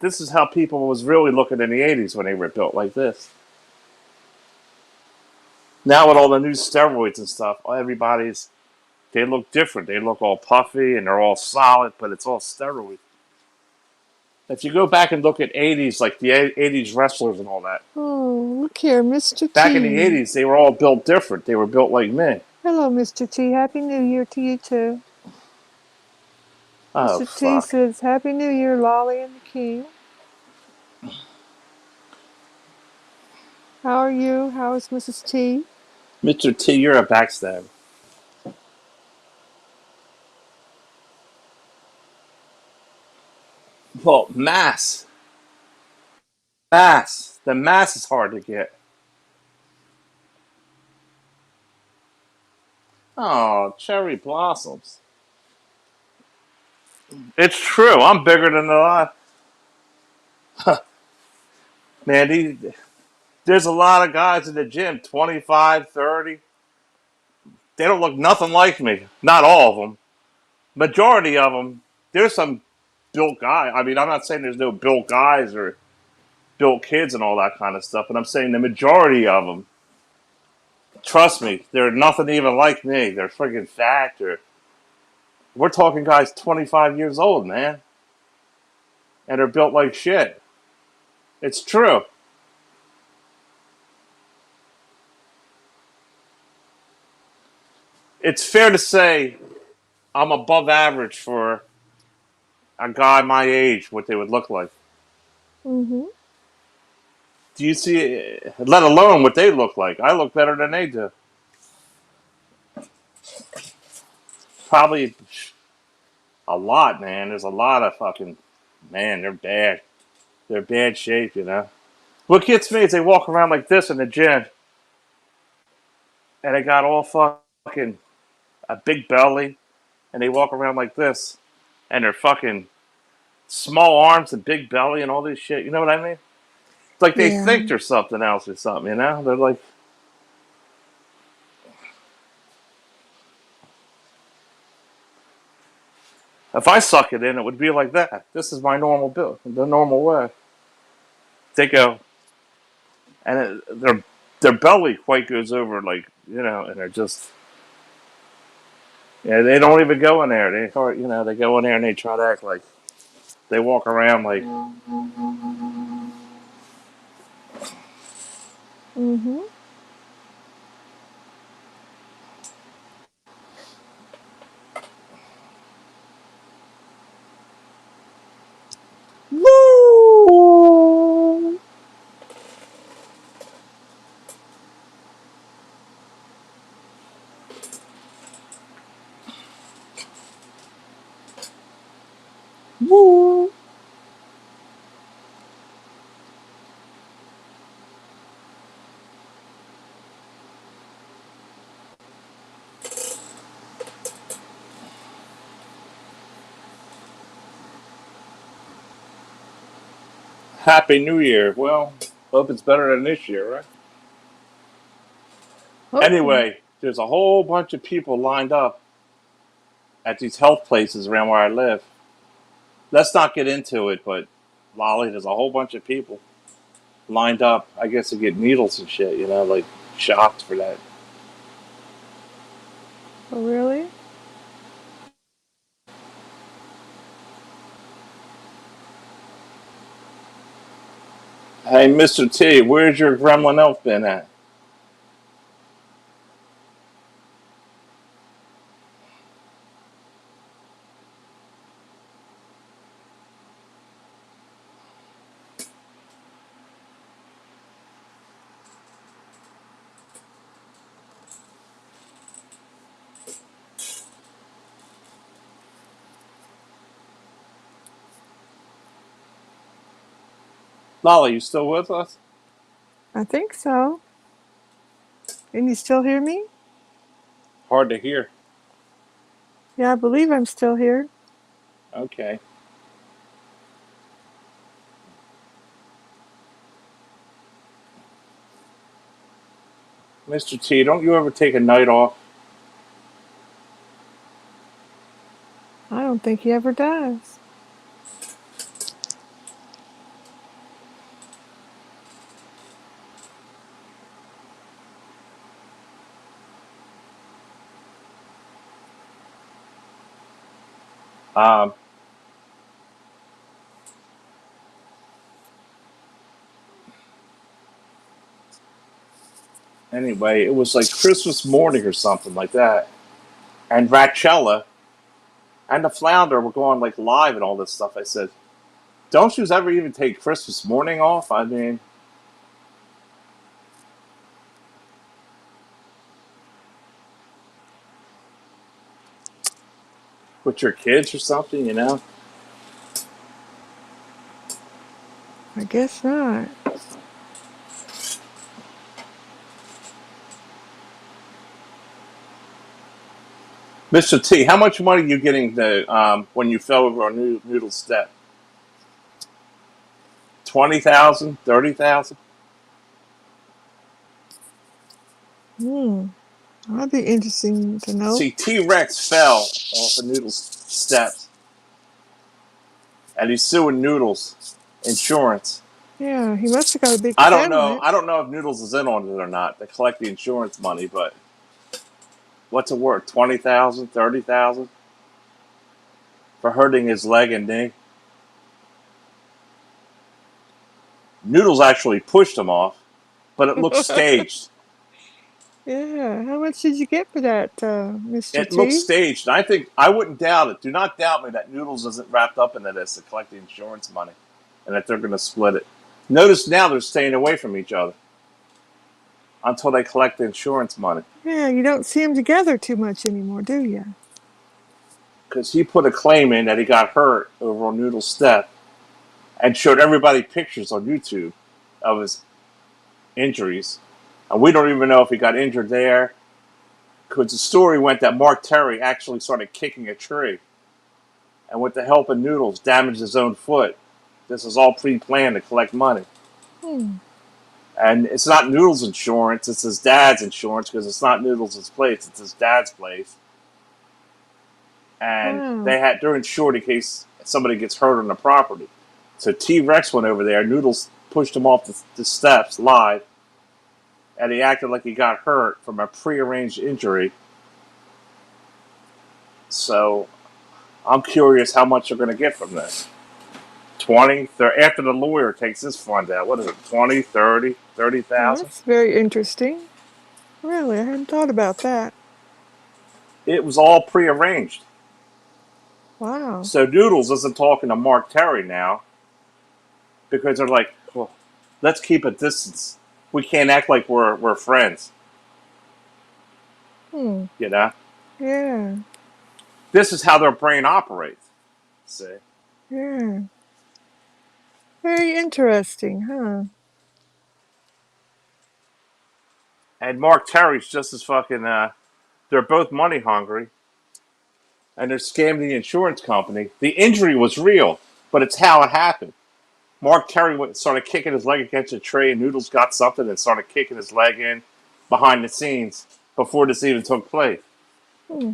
This is how people was really looking in the 80s when they were built like this. Now with all the new steroids and stuff, they look different. They look all puffy and they're all solid, but it's all steroid. If you go back and look at 80s, like the 80s wrestlers and all that, Oh, look here, Mr. back in the T. 80s, they were all built different. They were built like me. Hello, Mr. T. Happy New Year to you, too. Oh, Mr. T fuck. says, Happy New Year, Lolly and the King. How are you? How is Mrs. T? Mr. T, you're a backstab. Well, mass. The mass is hard to get. Oh, cherry blossoms. It's true. I'm bigger than a lot. Man, there's a lot of guys in the gym, 25, 30. They don't look nothing like me. Not all of them. Majority of them. There's some built guy. I mean, I'm not saying there's no built guys or built kids and all that kind of stuff, but I'm saying the majority of them, trust me, they're nothing even like me. They're freaking fat. Or we're talking guys 25 years old, man, and they're built like shit. It's true. It's fair to say I'm above average for a guy my age, what they would look like. Mm-hmm. Do you see? Let alone what they look like. I look better than they do. Probably a lot, man. There's a lot of fucking man. They're bad. They're bad shape, you know. What gets me is they walk around like this in the gym, and they got all fucking a big belly, and they walk around like this, and they're fucking small arms and big belly and all this shit. You know what I mean? It's like they Yeah. think they're something else or something. You know? They're like, if I suck it in, it would be like that. This is my normal build, the normal way. They go, and their belly quite goes over, like, you know, and they're just, yeah, they don't even go in there. They go in there and they try to act like they walk around like, Mm-hmm. woo, woo. Happy New Year. Well, hope it's better than this year, right? Hopefully. Anyway, there's a whole bunch of people lined up at these health places around where I live. Let's not get into it, but Lolly, there's a whole bunch of people lined up, I guess, to get needles and shit, you know, like shots for that. Oh, really? Hey, Mr. T, where's your gremlin elf been at? Lolly, you still with us? I think so. Can you still hear me? Hard to hear. Yeah, I believe I'm still here. Okay. Mr. T, don't you ever take a night off? I don't think he ever does. Um, anyway, it was like Christmas morning or something like that. And Ratchella and the Flounder were going like live and all this stuff. I said, Don't you ever even take Christmas morning off? I mean, with your kids or something, you know? I guess not. Mr. T, how much money are you getting when you fell over on Noodle step? 20,000, 30,000. Hmm. That'd be interesting to know. See, T Rex fell off of Noodle's steps, and he's suing Noodles insurance. Yeah, he must have got a big I don't know. settlement. I don't know if Noodles is in on it or not. They collect the insurance money, but what's it worth? 20,000, 30,000 for hurting his leg and knee. Noodles actually pushed him off, but it looks staged. Yeah, how much did you get for that, Mr. It looks T? staged. And I think I wouldn't doubt it. Do not doubt me that Noodles isn't wrapped up into this to collect the insurance money, and that they're going to split it. Notice now they're staying away from each other until they collect the insurance money. Yeah, you don't see them together too much anymore, do you? Because he put a claim in that he got hurt over on Noodle's step and showed everybody pictures on YouTube of his injuries. And we don't even know if he got injured there. Because the story went that Mark Terry actually started kicking a tree. And with the help of Noodles, damaged his own foot. This is all pre-planned to collect money. Hmm. And it's not Noodles' insurance, it's his dad's insurance because it's not Noodles' place, it's his dad's place. And Wow. they're insured in case somebody gets hurt on the property. So T Rex went over there, Noodles pushed him off the steps live, and he acted like he got hurt from a prearranged injury. So I'm curious how much they're going to get from this. 20, 30, after the lawyer takes his fund out, what is it, 20, 30, Well, 30,000? that's very interesting. Really, I hadn't thought about that. It was all prearranged. Wow. So Noodles isn't talking to Mark Terry now because they're like, well, let's keep a distance. We can't act like we're friends, Hmm. you know? Yeah. This is how their brain operates. See? Yeah. Very interesting, huh? And Mark Terry's just as fucking, they're both money hungry and they're scamming the insurance company. The injury was real, but it's how it happened. Mark Terry started kicking his leg against a tree, and Noodles got something and started kicking his leg in behind the scenes before this even took place. Hmm.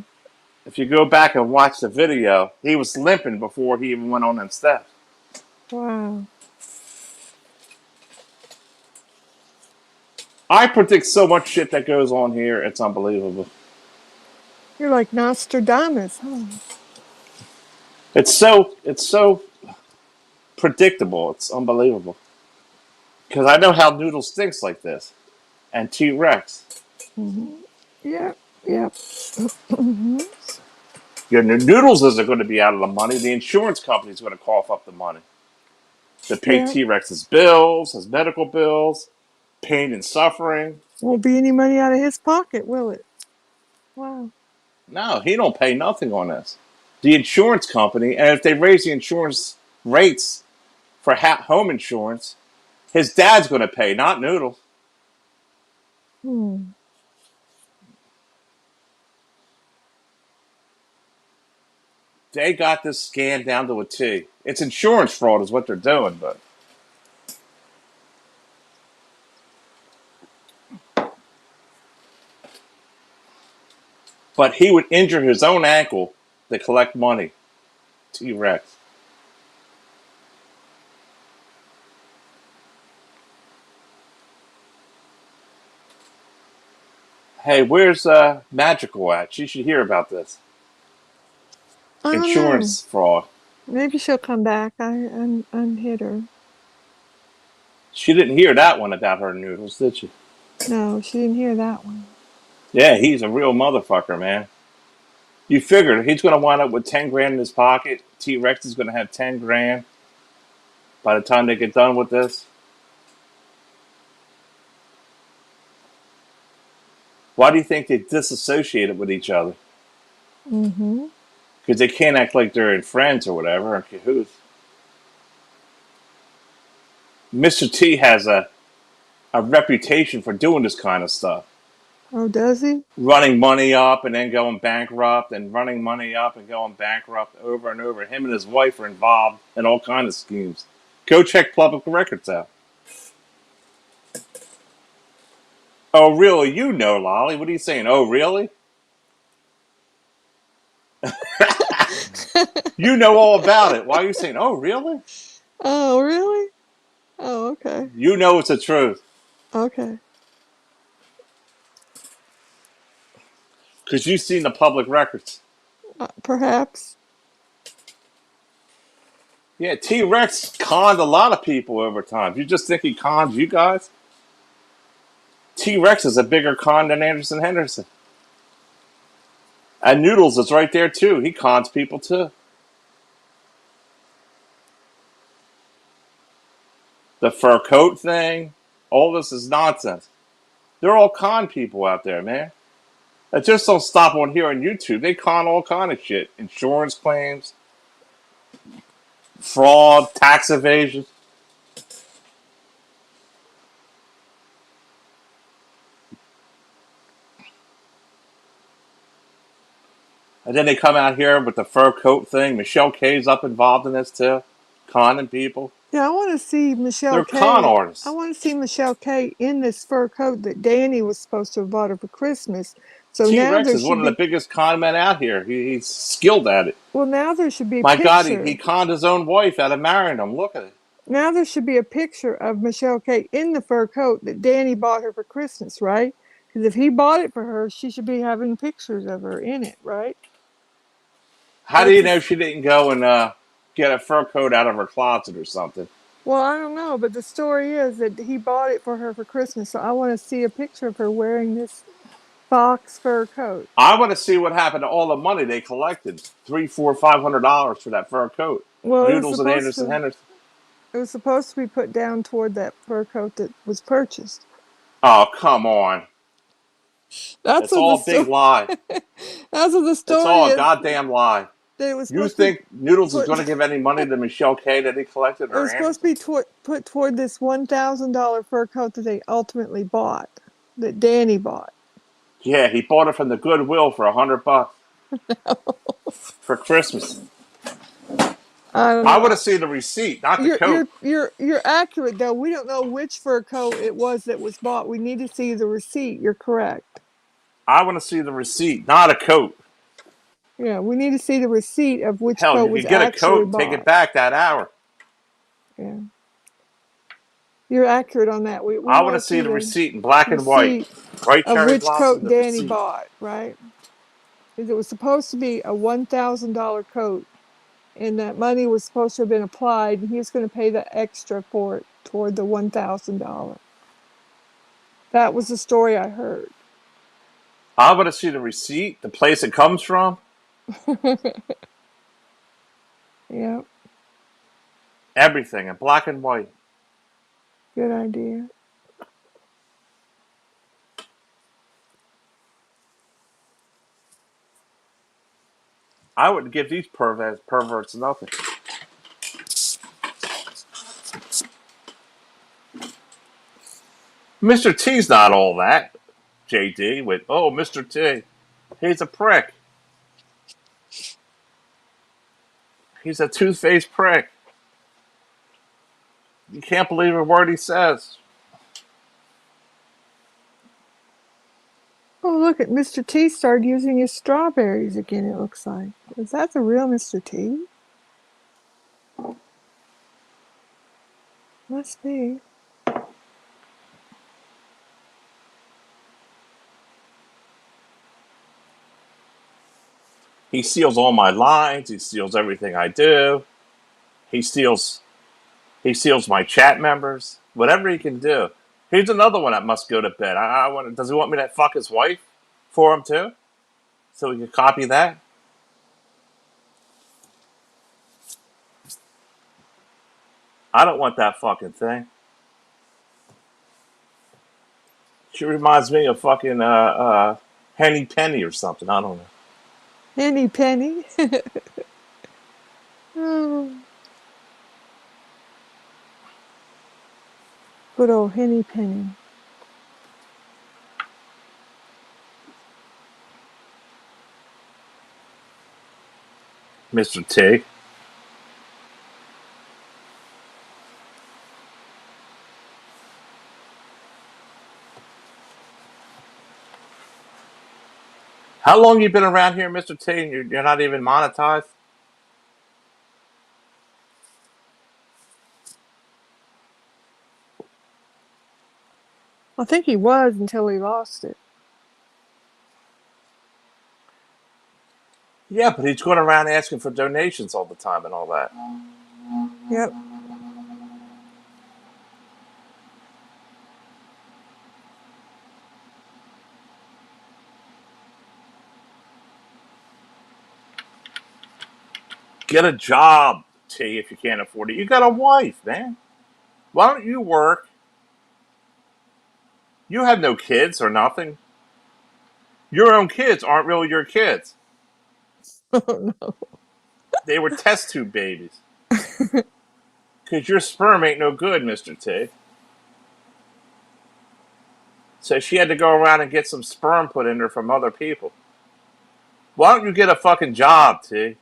If you go back and watch the video, he was limping before he even went on them steps. Wow. I predict so much shit that goes on here, it's unbelievable. You're like Nostradamus, huh? It's so predictable. It's unbelievable. Because I know how Noodles thinks like this, and T Rex. Hmm. Yep. Yep. Hmm. Your Noodles isn't going to be out of the money. The insurance company's going to cough up the money to pay Yeah. T Rex's bills, his medical bills, pain and suffering. Won't be any money out of his pocket, will it? Wow. No, he don't pay nothing on this. The insurance company, and if they raise the insurance rates for home insurance, his dad's going to pay, not Noodle. Hmm. They got this scam down to a T. It's insurance fraud, is what they're doing, but he would injure his own ankle to collect money. T Rex. Hey, where's Magical at? She should hear about this I don't know. insurance fraud. Maybe she'll come back. I unhit her. She didn't hear that one about her Noodles, did she? No, she didn't hear that one. Yeah, he's a real motherfucker, man. You figured he's going to wind up with 10 grand in his pocket. T Rex is going to have 10 grand. by the time they get done with this? Why do you think they disassociated with each other? Mm-hmm. Because they can't act like they're in friends or whatever or cahoots. Mr. T has a reputation for doing this kind of stuff. Oh, does he? Running money up and then going bankrupt and running money up and going bankrupt over and over. Him and his wife are involved in all kinds of schemes. Go check public records out. Oh, really? You know, Lolly. What are you saying? Oh, really? You know all about it. Why are you saying, oh, really? Oh, really? Oh, okay. You know it's the truth. Okay. Because you've seen the public records. Perhaps. Yeah, T Rex conned a lot of people over time. You just think he conned you guys? T Rex is a bigger con than Anderson Henderson. And Noodles is right there too. He cons people too. The fur coat thing, all this is nonsense. They're all con people out there, man. That just don't stop on here on YouTube. They con all kind of shit. Insurance claims, fraud, tax evasion. And then they come out here with the fur coat thing. Michelle K's up involved in this too. Conning people. Yeah, I want to see Michelle They're con K. I artists. want to see Michelle K in this fur coat that Danny was supposed to have bought her for Christmas. So T now Rex there is one should of the be, biggest con men out here. He's skilled at it. well, now there should be a My God, he picture. conned his own wife out of marrying him. Look at it. Now there should be a picture of Michelle K in the fur coat that Danny bought her for Christmas, right? Because if he bought it for her, she should be having pictures of her in it, right? How do That's you a, know she didn't go and get a fur coat out of her closet or something? well, I don't know, but the story is that he bought it for her for Christmas. So I want to see a picture of her wearing this fox fur coat. I want to see what happened to all the money they collected. $300, $400, $500 for that fur coat. Well, Noodles and Anderson Henderson. it was supposed to be put down toward that fur coat that was purchased. Oh, come on. That's It's what the all a big story. lie. That's what the It's story all a is. goddamn lie. That it was You supposed to be think Noodles is put. going to give any money to Michelle K that he collected It or was supposed to Anderson? be put toward this $1,000 fur coat that they ultimately bought, that Danny bought. Yeah, he bought it from the Goodwill for $100 for Christmas. I don't I know. want to see the receipt, not the You're coat. you're you're accurate though. We don't know which fur coat it was that was bought. We need to see the receipt. You're correct. I want to see the receipt, not a coat. Yeah, we need to see the receipt of which Hell, coat you was could get a actually coat and take it bought. back that hour. Yeah, you're accurate on that. We I want want to to see see the the receipt in black and white. receipt Right of cherry which blossom, coat the Danny receipt. bought, right? Because it was supposed to be a $1,000 coat, and that money was supposed to have been applied, and he was going to pay the extra for it toward the $1,000. That was the story I heard. I want to see the receipt, the place it comes from, Yeah, everything in black and white. good idea. I wouldn't give these perverts nothing. Mr. T's not all that. JD with, oh, Mr. T. He's a prick. He's a two-faced prick. You can't believe a word he says. Oh, look at Mr. T started using his strawberries again, it looks like. Is that the real Mr. T? Must be. He steals all my lines. He steals everything I do. He steals. He steals my chat members. Whatever he can do. Here's another one that must go to bed. I want. Does he want me to fuck his wife for him too? So we can copy that. I don't want that fucking thing. She reminds me of fucking Henny Penny or something. I don't know. Henny Penny. Oh, good old Henny Penny. Mr. T. How long you been around here, Mr. T? And you're not even monetized? I think he was until he lost it. Yeah, but he's going around asking for donations all the time and all that. Yep. Get a job, T, if you can't afford it. You got a wife, man. Why don't you work? You have no kids or nothing. Your own kids aren't really your kids. Oh no. They were test tube babies. Because your sperm ain't no good, Mr. T. So she had to go around and get some sperm put in her from other people. Why don't you get a fucking job, T?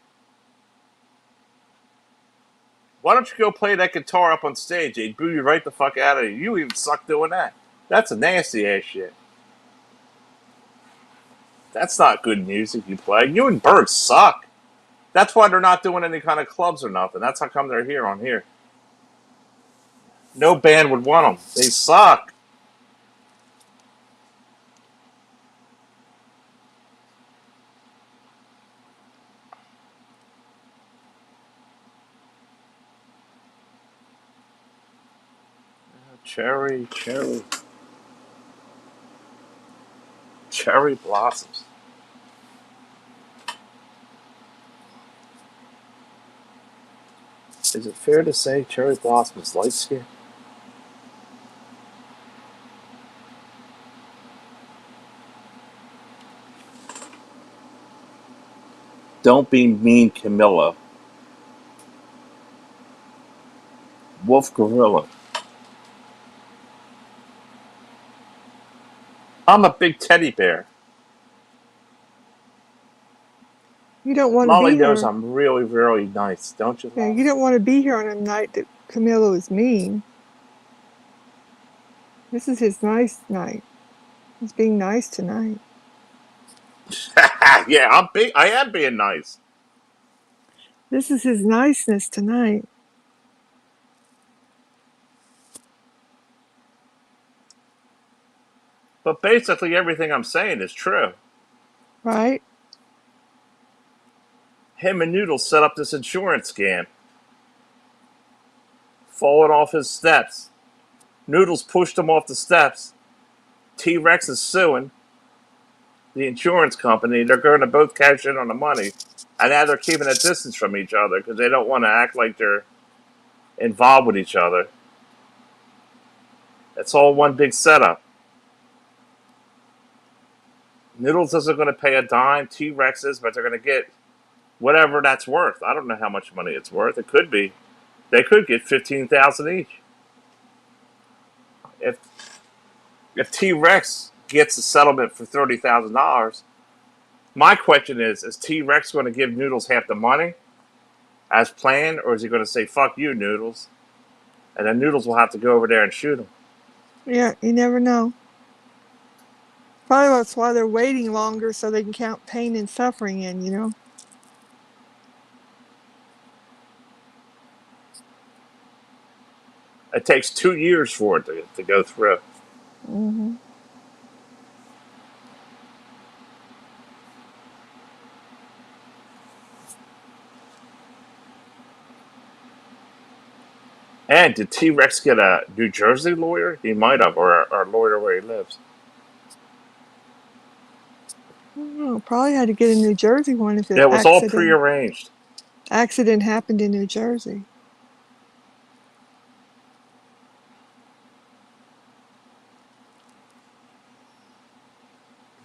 Why don't you go play that guitar up on stage? They'd boo you right the fuck out of you. You even suck doing that. That's a nasty ass shit. That's not good music you play. You and Bird suck. That's why they're not doing any kind of clubs or nothing. That's how come they're here on here. No band would want them. They suck. Cherry blossoms. Is it fair to say cherry blossom is light skin? Don't be mean, Camilla. Wolf Gorilla. I'm a big teddy bear. You don't want to Lolly be knows here. I'm really, really nice, don't you, Yeah, Lolly? you don't want to be here on a night that Camilo is mean. This is his nice night. He's being nice tonight. Yeah, I am being nice. This is his niceness tonight, But basically, everything I'm saying is true. right? Him and Noodles set up this insurance scam, falling off his steps. Noodles pushed him off the steps. T Rex is suing the insurance company. They're going to both cash in on the money. And now they're keeping a distance from each other because they don't want to act like they're involved with each other. It's all one big setup. Noodles isn't going to pay a dime. T Rex is, but they're going to get whatever that's worth. I don't know how much money it's worth. It could be. They could get 15,000 each. If T Rex gets a settlement for $30,000, my question is T Rex going to give Noodles half the money as planned, or is he going to say "fuck you, Noodles"? And then Noodles will have to go over there and shoot him. Yeah, you never know. Probably that's why they're waiting longer so they can count pain and suffering in, you know? It takes 2 years for it to go through. Hmm. And did T Rex get a New Jersey lawyer? He might have, or a lawyer where he lives. Oh, probably had to get a New Jersey one if the It was all prearranged. accident happened in New Jersey.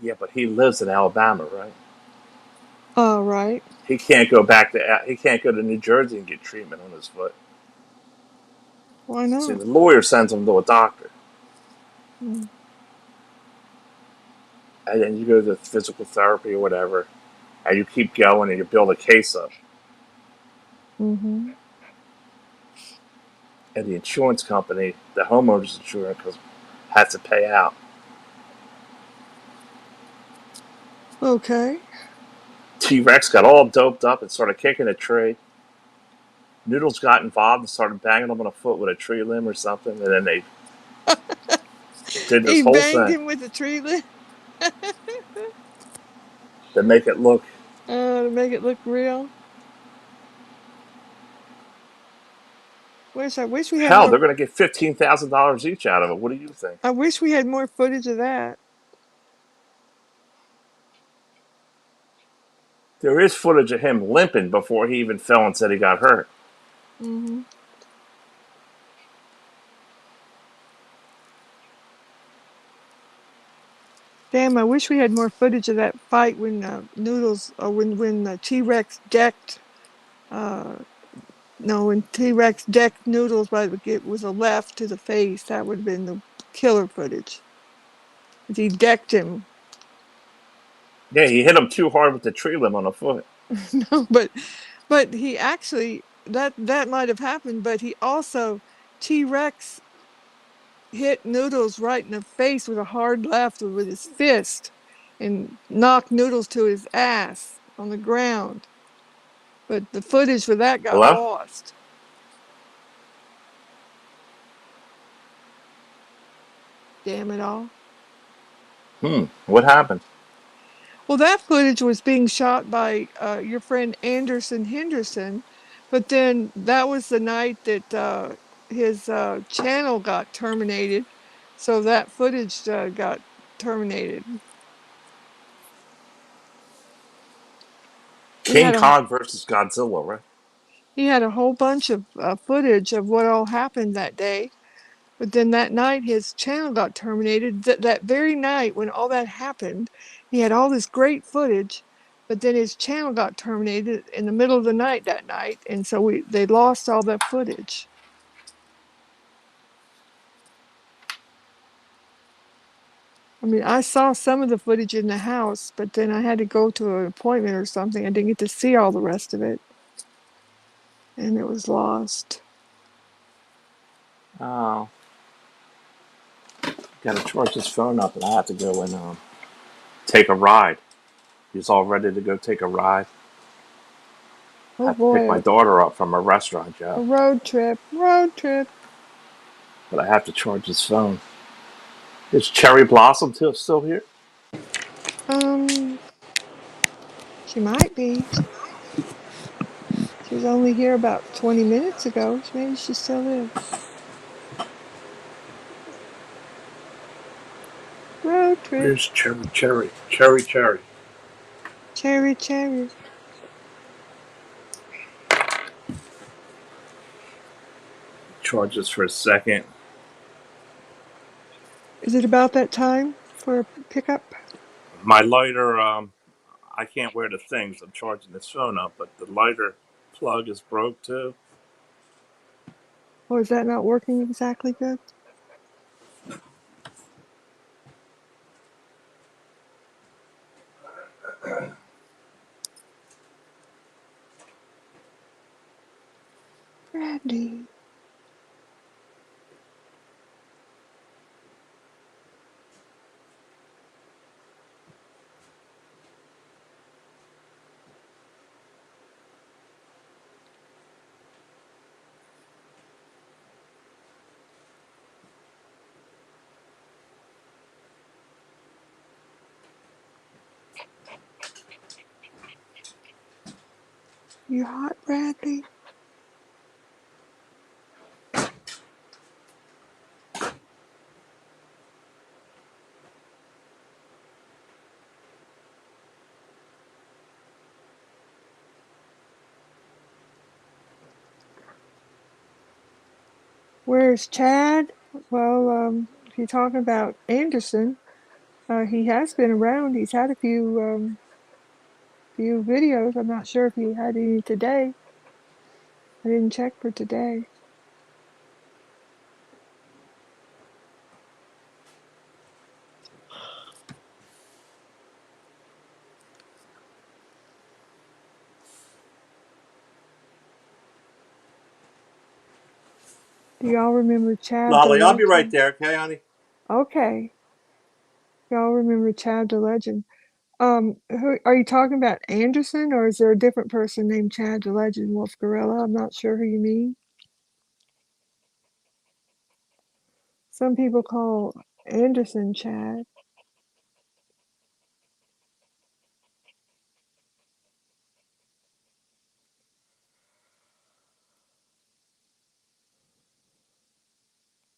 Yeah, but he lives in Alabama, right? Oh, right. He can't go back to he can't go to New Jersey and get treatment on his foot. Why See, not? the lawyer sends him to a doctor, Mm-hmm. and then you go to physical therapy or whatever, and you keep going and you build a case up, Mm-hmm. and the insurance company, the homeowners insurance, has to pay out. Okay. T Rex got all doped up and started kicking a tree. Noodles got involved and started banging him on the foot with a tree limb or something, and then they did this He whole banged thing him with a tree limb to make it look to make it look real. I wish we had hell. more. They're going to get $15,000 each out of it. What do you think? I wish we had more footage of that. There is footage of him limping before he even fell and said he got hurt. Mm-hmm. Damn, I wish we had more footage of that fight when Noodles, or when T-Rex decked. Uh, no, when T-Rex decked Noodles with a left to the face. That would have been the killer footage. 'Cause he decked him. Yeah, he hit him too hard with the tree limb on the foot. No, but he actually that might have happened. But he also T-Rex hit Noodles right in the face with a hard left with his fist and knocked Noodles to his ass on the ground. But the footage for that got Hello? lost. Damn it all. What happened? Well, that footage was being shot by your friend Anderson Henderson, but then that was the night that his channel got terminated. So that footage got terminated. He King had a Kong versus Godzilla, right? he had a whole bunch of footage of what all happened that day. But then that night, his channel got terminated. That very night when all that happened, he had all this great footage, but then his channel got terminated in the middle of the night that night, and so they lost all that footage. I mean, I saw some of the footage in the house, but then I had to go to an appointment or something. I didn't get to see all the rest of it, and it was lost. Oh, got to charge his phone up, and I have to go and take a ride. He's all ready to go take a ride. I Oh have to pick my boy, daughter up from a restaurant a job, road trip, road trip. but I have to charge his phone. Is Cherry Blossom still here? Um, she might be. She was only here about 20 minutes ago. Maybe she still is. Road trip. Where's Cherry? Cherry, Cherry, Cherry. Cherry, cherry. Charges for a second. Is it about that time for a pickup? My lighter, I can't wear the things. I'm charging this phone up, but the lighter plug is broke too. Or is that not working exactly good? Brandy. You hot, Bradley? Where's Chad? Well, if you're talking about Anderson, He has been around. He's had a few videos. I'm not sure if he had any today. I didn't check for today. Do y'all remember Chad the Lolly, I'll be right Legend? there, okay, honey? Okay, y'all remember Chad the Legend. Who are you talking about? Anderson, or is there a different person named Chad the Legend, Wolf Gorilla? I'm not sure who you mean. Some people call Anderson Chad.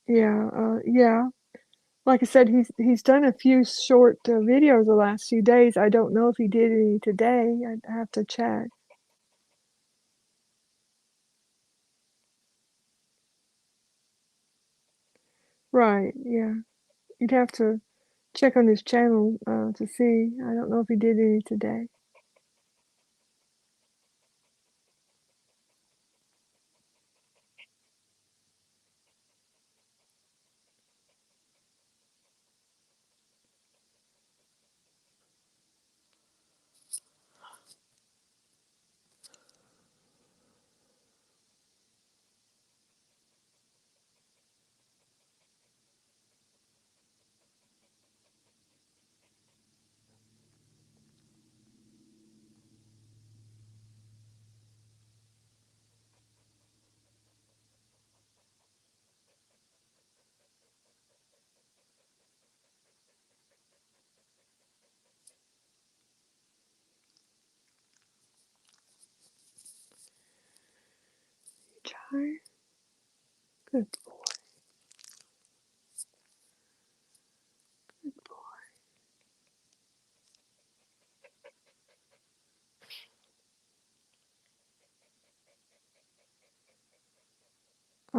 Yeah. Like I said, he's done a few short videos the last few days. I don't know if he did any today. I'd have to check. Right, yeah. You'd have to check on his channel to see. I don't know if he did any today. Try. Good boy.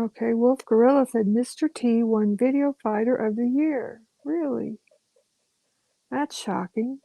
Okay, Wolf Gorilla said Mr. T won Video Fighter of the Year. Really? That's shocking.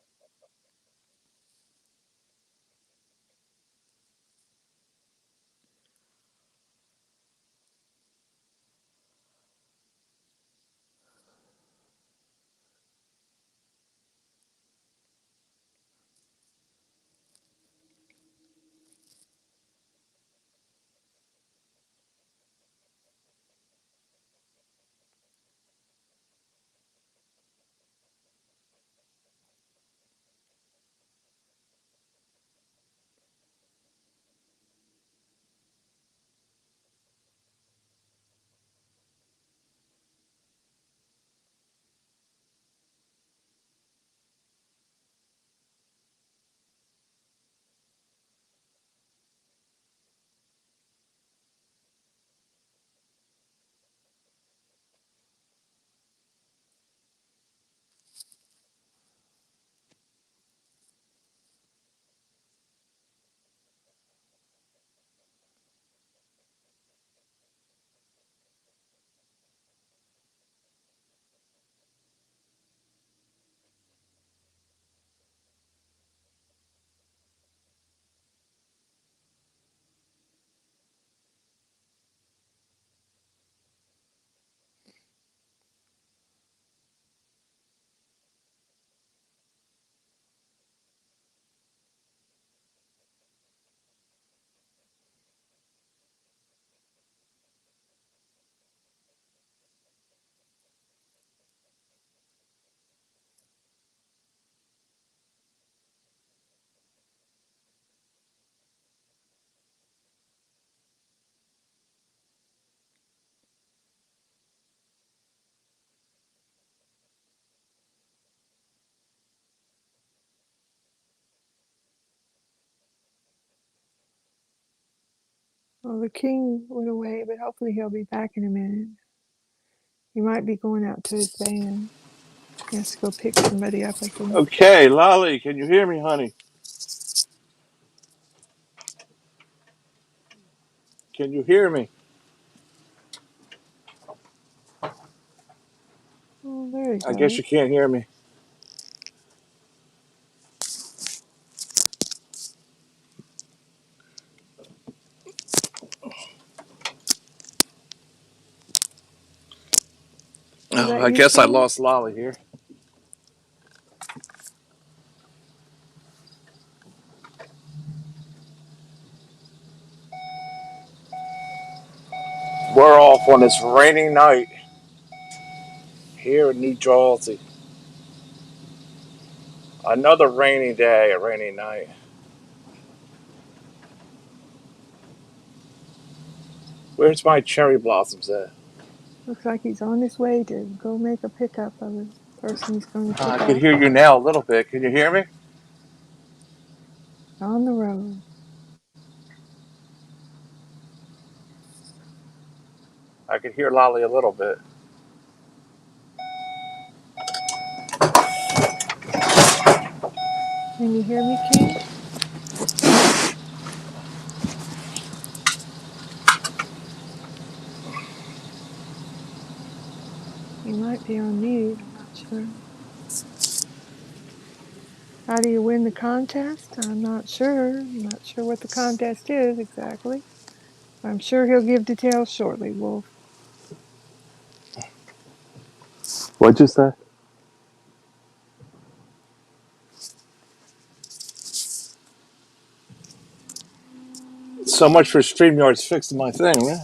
Well, the king went away, but hopefully he'll be back in a minute. He might be going out to his van. He has to go pick somebody up, I think. Okay, Lolly, can you hear me, honey? Can you hear me? Oh, there he I guess goes. you can't hear me. Is that I you, guess I King? lost Lolly here. We're off on this rainy night here in New Jersey. Another rainy day, a rainy night. Where's my cherry blossoms at? Looks like he's on his way to go make a pickup of the person he's going to I pick can up hear you now a little bit. Can you hear me? on the road. I can hear Lolly a little bit. Can you hear me, King? He might be on mute. I'm not sure. How do you win the contest? I'm not sure. I'm not sure what the contest is exactly. I'm sure he'll give details shortly, Wolf. What'd you say? So much for StreamYard's fixing my thing, man.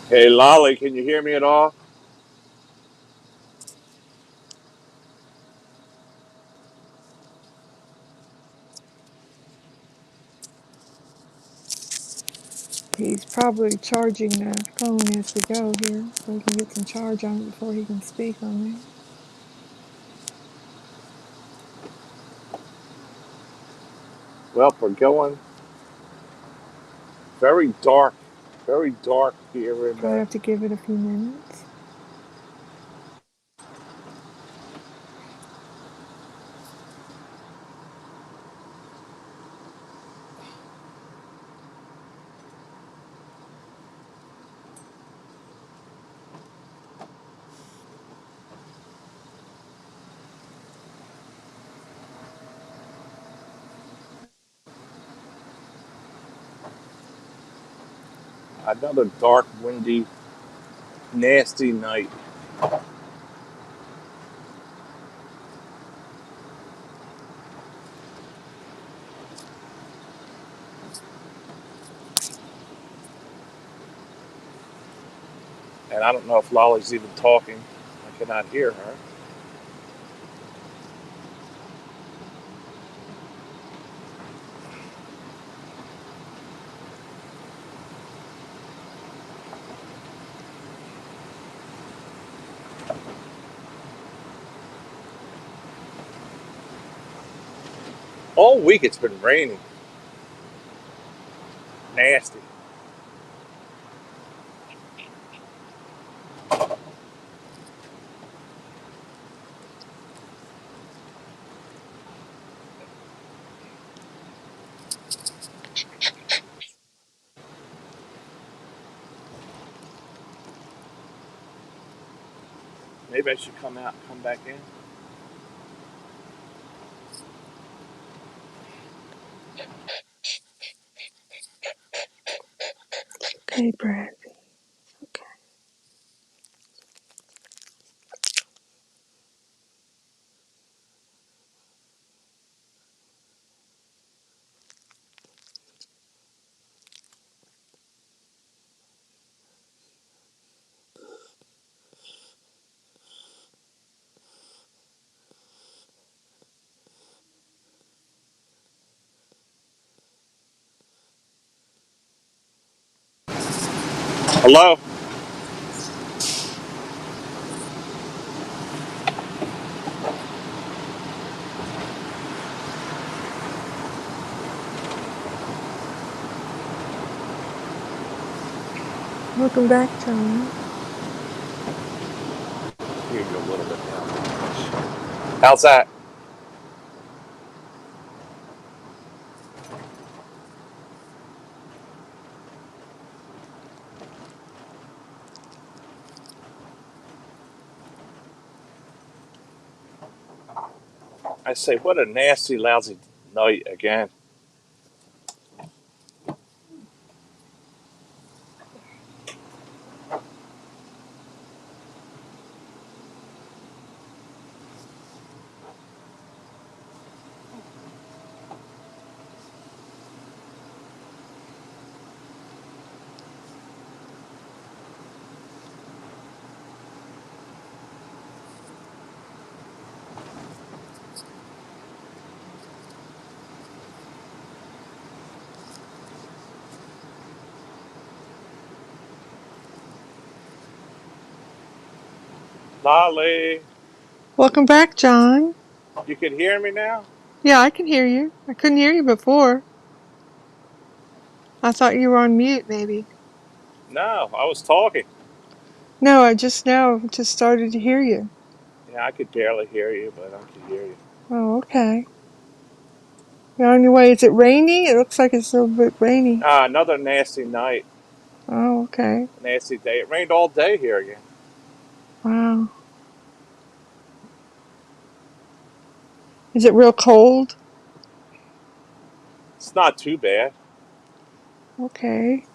Hey, Lolly, can you hear me at all? He's probably charging the phone as we go here so he can get some charge on it before he can speak on there. Well, we're going very dark here in Probably have to give it a few minutes. another dark, windy, nasty night. And I don't know if Lolly's even talking. I cannot hear her. All week it's been raining. Nasty. Maybe I should come out and come back in. Okay, Brad. Okay. Hello? Welcome back, John. Hear you a little bit now. How's that? I say, what a nasty, lousy night again. Lolly, Welcome back, John. you can hear me now? Yeah, I can hear you. I couldn't hear you before. I thought you were on mute, maybe. No, I was talking. No, I just now just started to hear you. Yeah, I could barely hear you, but I could hear you. Oh, okay. You're on your way. Is it rainy? It looks like it's a little bit rainy. Ah, another nasty night, Oh, okay. nasty day. It rained all day here again. Wow. Is it real cold? It's not too bad. Okay.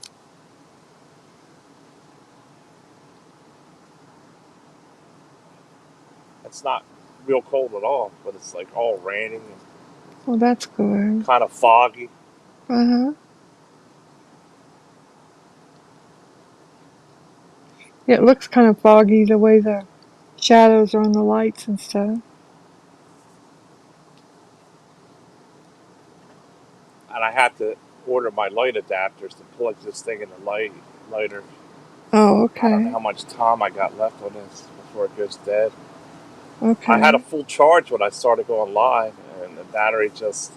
It's not real cold at all, but it's like all raining and Well, that's good. kind of foggy. Uh-huh. Yeah, it looks kind of foggy the way the shadows are on the lights and stuff. And I had to order my light adapters to plug this thing in the lighter. Oh, I don't know okay. how much time I got left on this before it goes dead. I had a Okay. full charge when I started going live, and the battery just,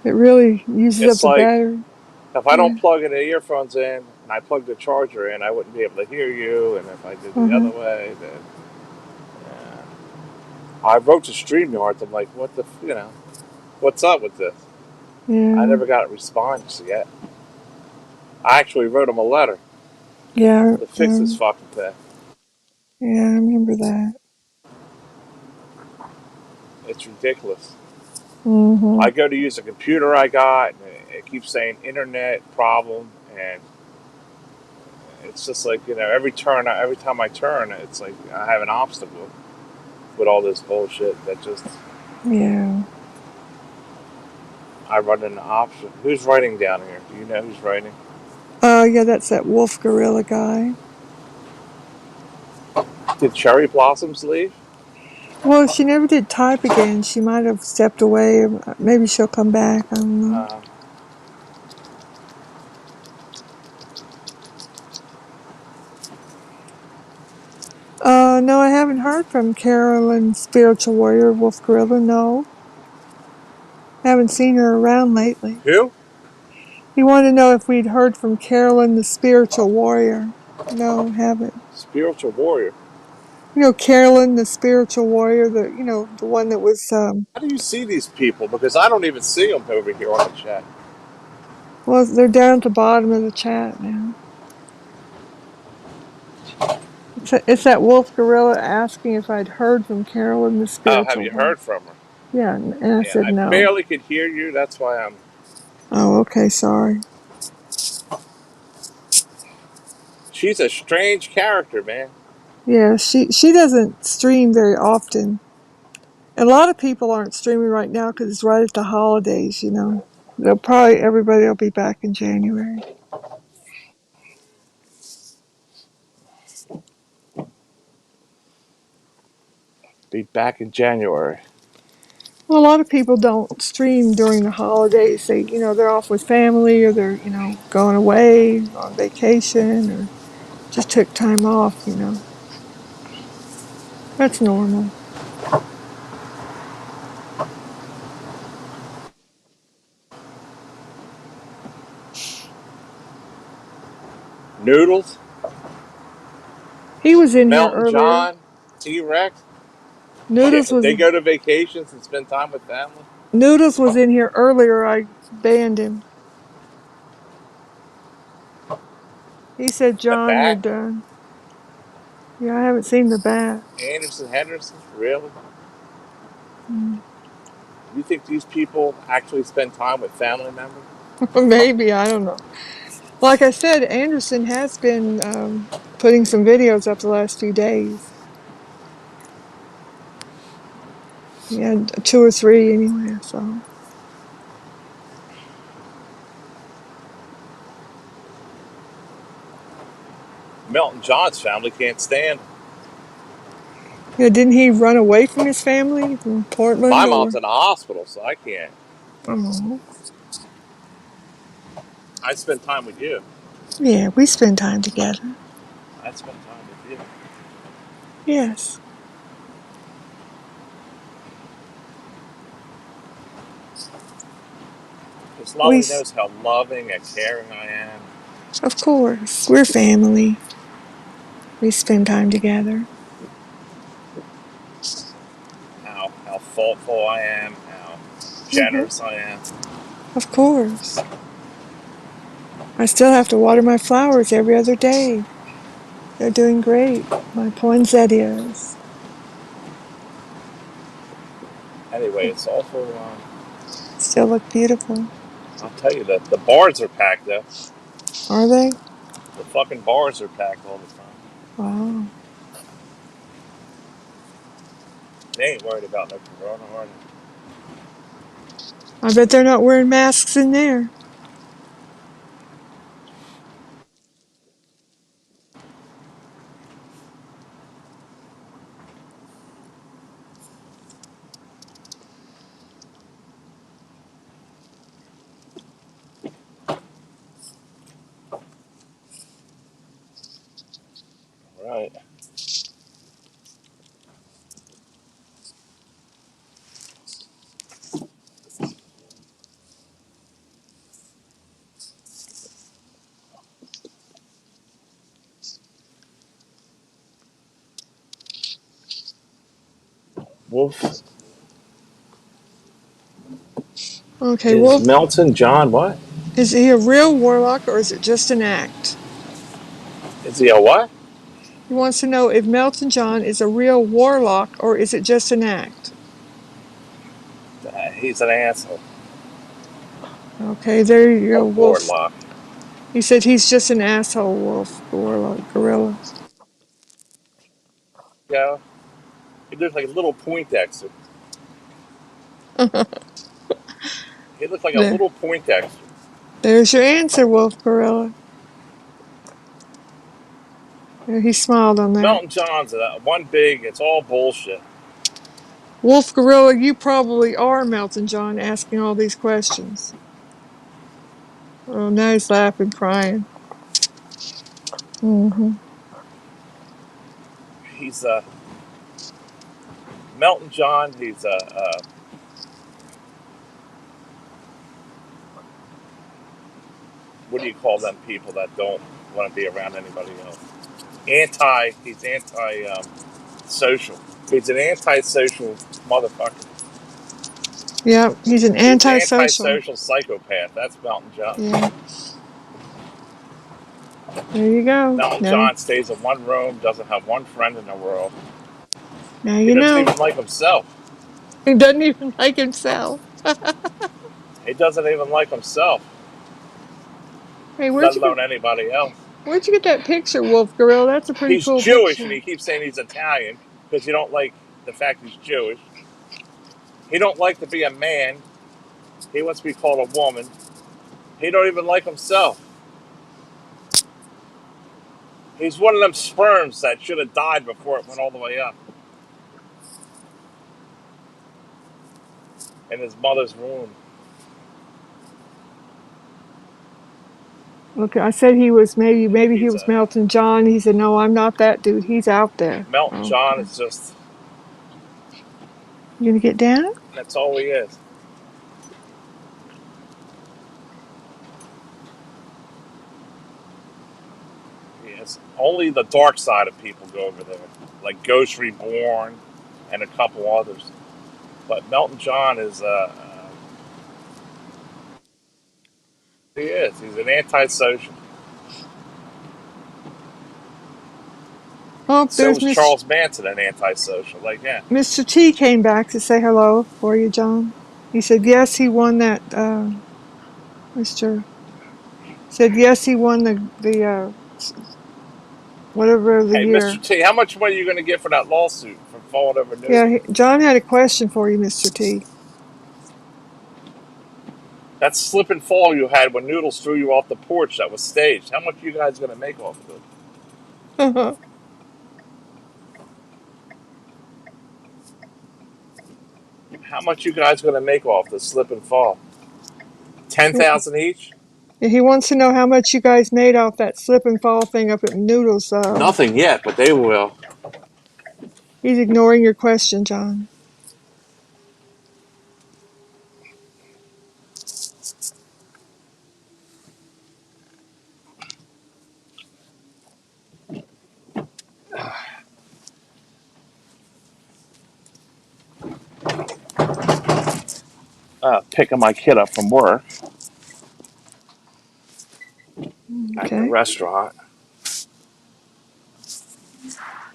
It really uses up it's the like, battery. if I Yeah. don't plug in the earphones in and I plug the charger in, I wouldn't be able to hear you. And if I did the other Uh-huh. way, then I wrote to StreamYard. I'm like, what's up with this? I Yeah. never got a response yet. I actually wrote him a letter Yeah. to fix this fucking thing. Yeah, I remember that. It's ridiculous. Mm-hmm. I go to use a computer I got, and it keeps saying internet problem, and it's just like every time I turn, it's like I have an obstacle with all this bullshit that just Yeah. I run into option. Who's writing down here? Do you know who's writing? Yeah, that's that wolf gorilla guy. Did Cherry Blossoms leave? Well, she never did type again. She might have stepped away. Maybe she'll come back. I don't know. Uh, No, I haven't heard from Carolyn, Spiritual Warrior, Wolf Gorilla. No, haven't seen her around lately. who? He wanted to know if we'd heard from Carolyn, the Spiritual Warrior. No, haven't. Spiritual warrior. You know, Carolyn, the Spiritual Warrior, the one that was, How do you see these people? Because I don't even see them over here on the chat. well, they're down at the bottom of the chat now. It's that Wolf Gorilla asking if I'd heard from Carolyn, the Oh, have Spiritual you Warrior. heard from her? Yeah, and I Yeah, said I no. barely could hear you. That's why I'm. Oh, okay, sorry. She's a strange character, man. Yeah, she doesn't stream very often. And a lot of people aren't streaming right now because it's right at the holidays, you know. Everybody will be back in January. Be back in January. Well, a lot of people don't stream during the holidays. They're off with family or they're, going away on vacation or just took time off. That's normal. Noodles, He was in here Melton earlier. John, T Rex. Noodles was They go to vacations and spend time with family. Noodles was in here earlier. I banned him. He said, The "John, you're bat, done." Yeah, I haven't seen the bat. Anderson Henderson, really? Mm. You think these people actually spend time with family members? Maybe, I don't know. Like I said, Anderson has been putting some videos up the last few days. He had two or three anyway, so. Melton John's family can't stand him. Yeah, didn't he run away from his family from My Portland mom's or? in the hospital, so I can't. Oh, I spend time with you. yeah, we spend time together. I spend time with you. Yes, Because we, Lolly knows how loving and caring I am. of course, we're family. We spend time together. How thoughtful I am. How Hmm. generous I am. Of course. I still have to water my flowers every other day. They're doing great. My poinsettias. Anyway, it's awful. Still look beautiful. I'll tell you that the bars are packed though. Are they? The fucking bars are packed all the time. Wow. They ain't worried about no corona, are they? I bet they're not wearing masks in there. Right. Wolf Okay, is well, Melton John. What is he a real warlock or is it just an act? is he a what? He wants to know if Melton John is a real warlock or is it just an act? He's an asshole. Okay, there you A go, Wolf. warlock. He said he's just an asshole, Wolf, warlock, gorilla. Yeah. He looks like a little Poindexter. He looks like a There. little Poindexter. There's your answer, Wolf Gorilla. Yeah, he smiled on that. Melton John's one big. It's all bullshit. Wolf Gorilla, you probably are Melton John asking all these questions. Oh, now he's laughing, crying. Hmm. He's Melton John. He's what do you call them people that don't want to be around anybody else? He's anti social. He's an anti-social motherfucker. Yeah, he's an He's an antisocial. anti-social psychopath. That's Melton John. Yeah, there you go. Melton No, John stays in one room, doesn't have one friend in the world. now He you doesn't know. even like himself. He doesn't even like himself. He doesn't even like himself, Hey, let alone anybody else. where'd you get that picture, Wolf Gorilla? That's a pretty He's cool Jewish, and picture. he keeps saying he's Italian because you don't like the fact he's Jewish. He don't like to be a man. He wants to be called a woman. He don't even like himself. He's one of them sperms that should have died before it went all the way up in his mother's womb. Okay, I said he was maybe he He's was Melton John. He said, no, I'm not that dude. He's out there. Melton John Okay. is just, You gonna get down? that's all he is. Yes. Only the dark side of people go over there, like Ghost Reborn and a couple others. But Melton John is, he is. He's an antisocial. Oh, So there's is Charles Manson an antisocial. Like, yeah, Mr. T came back to say hello for you, John. He said yes, he won that. Mr. said yes, he won the whatever of the Hey, Mr. year. T, how much money are you going to get for that lawsuit for falling over Yeah, noodle? John had a question for you, Mr. T. That slip and fall you had when Noodles threw you off the porch that was staged. How much are you guys going to make off of it? How much you guys going to make off the slip and fall? 10,000 each? He wants to know how much you guys made off that slip and fall thing up at Noodles. Nothing yet, but they will. He's ignoring your question, John. Picking my kid up from work at the Okay. restaurant.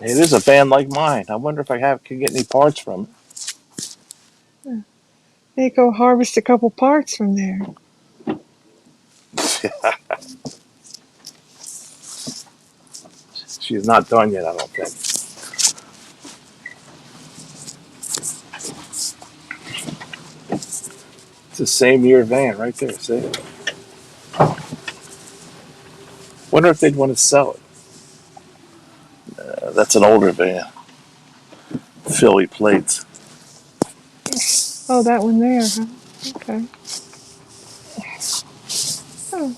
It is a band like mine. I wonder if can get any parts from They go harvest a couple parts from there. it. She's not done yet, I don't think. It's the same year van right there, see? Wonder if they'd want to sell it. That's an older van. Philly plates. Oh, that one there, huh? Okay. Oh.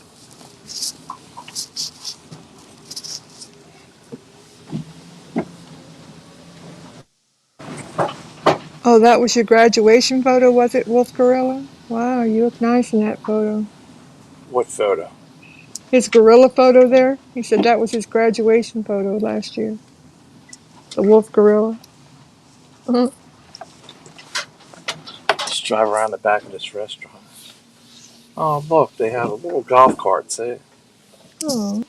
Oh, that was your graduation photo, was it, Wolf Gorilla? Wow, you look nice in that photo. What photo? His gorilla photo there? He said that was his graduation photo last year. The Wolf Gorilla. Uh-huh. Let's drive around the back of this restaurant. Oh, look, they have a little golf cart, see? Oh.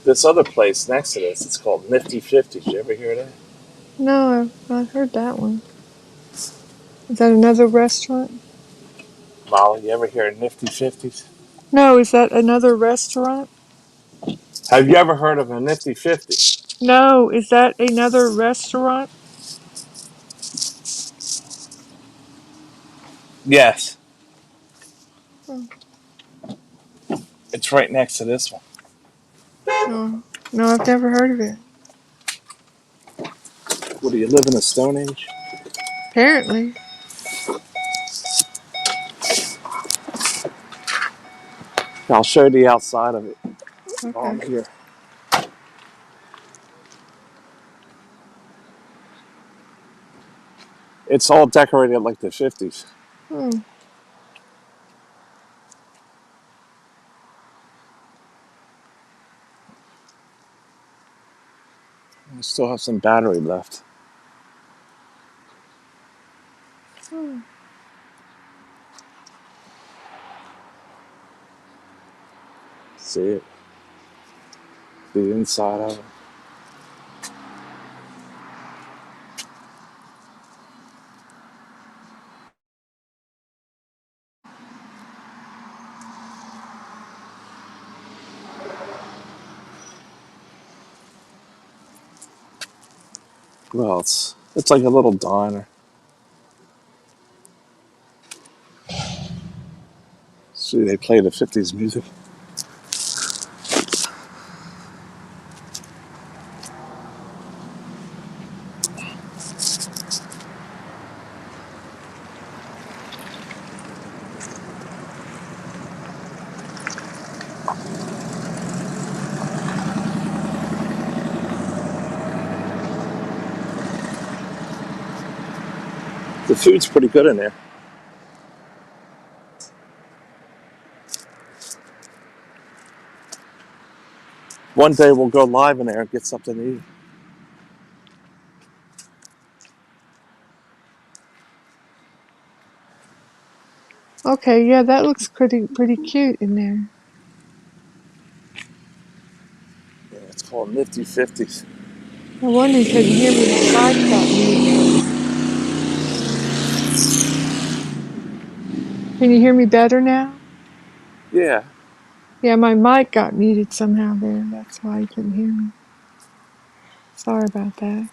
This other place next to this, it's called Nifty 50s. Did you ever hear that? No, I've not heard that one. Is that another restaurant? Molly, you ever hear of Nifty 50s? No, is that another restaurant? Have you ever heard of a Nifty 50? No, is that another restaurant? Yes. Oh, It's right next to this one. no, no, I've never heard of it. What do you live in the Stone Age? Apparently. I'll show you the outside of it while I'm Okay. here. It's all decorated like the 50s. Hmm. I still have some battery left. Hmm. See it? The inside of it. Well, it's like a little diner. See, they play the 50s music. The food's pretty good in there. One day we'll go live in there and get something to eat. Okay, yeah, that looks pretty cute in there. Yeah, it's called Nifty Fifties. No wonder you couldn't hear me. My mic got muted. Can you hear me better now? Yeah, Yeah, my mic got muted somehow there. That's why you couldn't hear me. Sorry about that.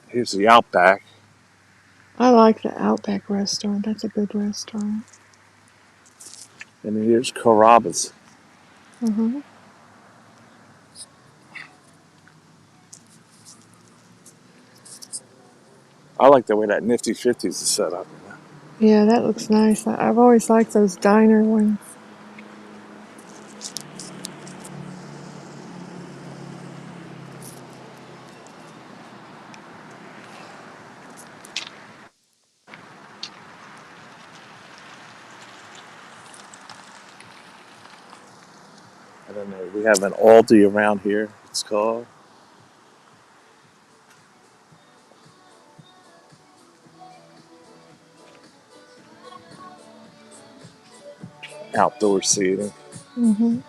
here's the Outback, I like the Outback restaurant. That's a good restaurant. and then here's Carrabba's. Uh-huh. I like the way that Nifty Fifties is set up. Yeah, that looks nice. I've always liked those diner ones. I don't know. We have an Aldi around here. It's called outdoor seating. Mm-hmm.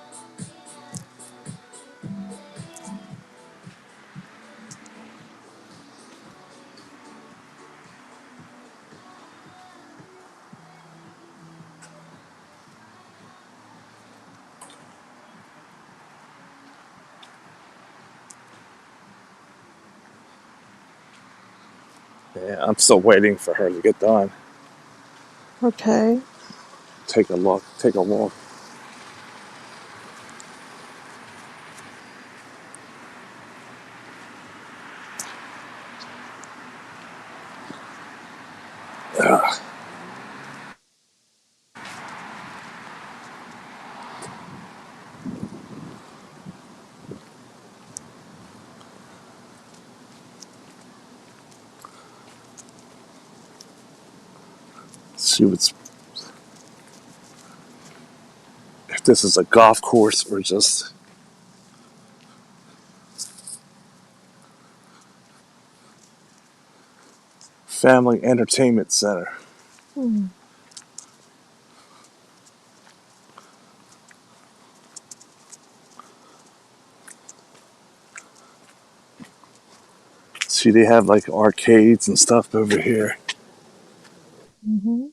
Yeah, I'm still waiting for her to get done. Okay. Take a look. Take a walk. Ugh. See what's if this is a golf course or just family entertainment center. Hmm. See, they have like arcades and stuff over here. Mm-hmm.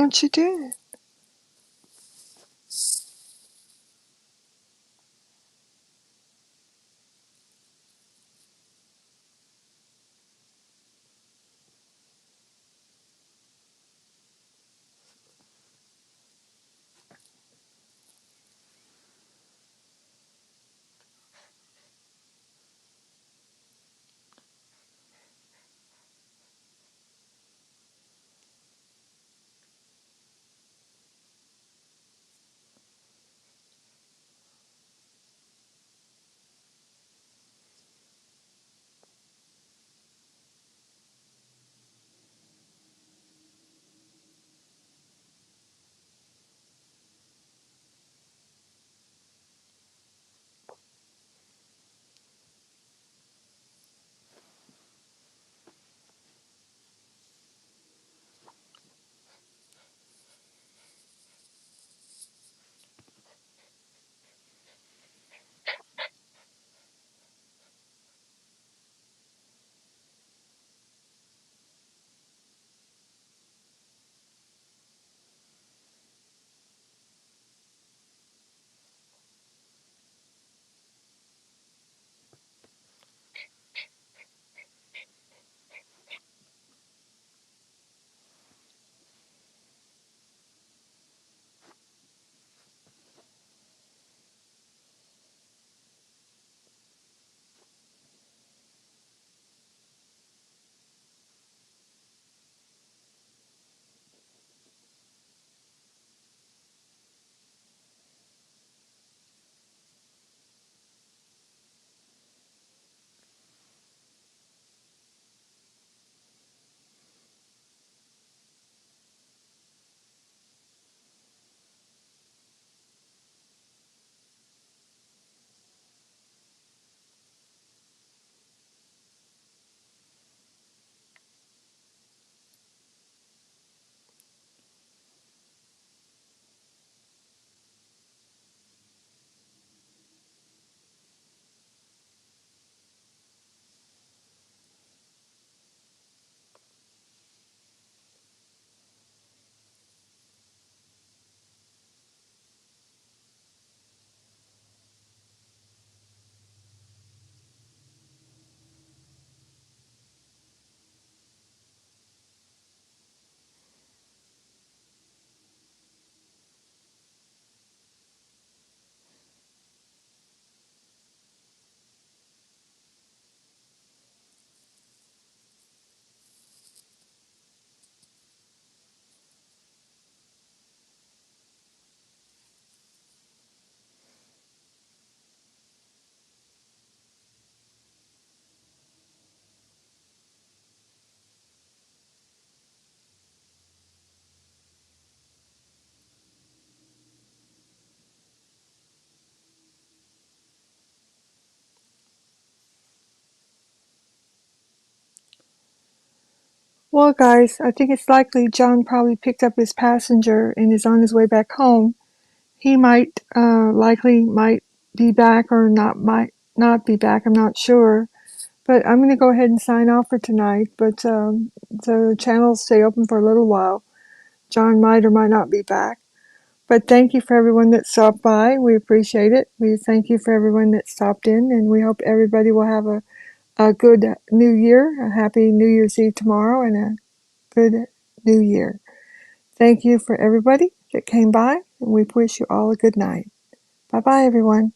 don't you do it? Well, guys, I think it's likely John probably picked up his passenger and is on his way back home. He might be back or might not be back. I'm not sure. But I'm going to go ahead and sign off for tonight. But the channel will stay open for a little while. John might or might not be back. But thank you for everyone that stopped by. We appreciate it. We thank you for everyone that stopped in, and we hope everybody will have a good new year, a happy New Year's Eve tomorrow, and a good new year. Thank you for everybody that came by, and we wish you all a good night. Bye-bye, everyone.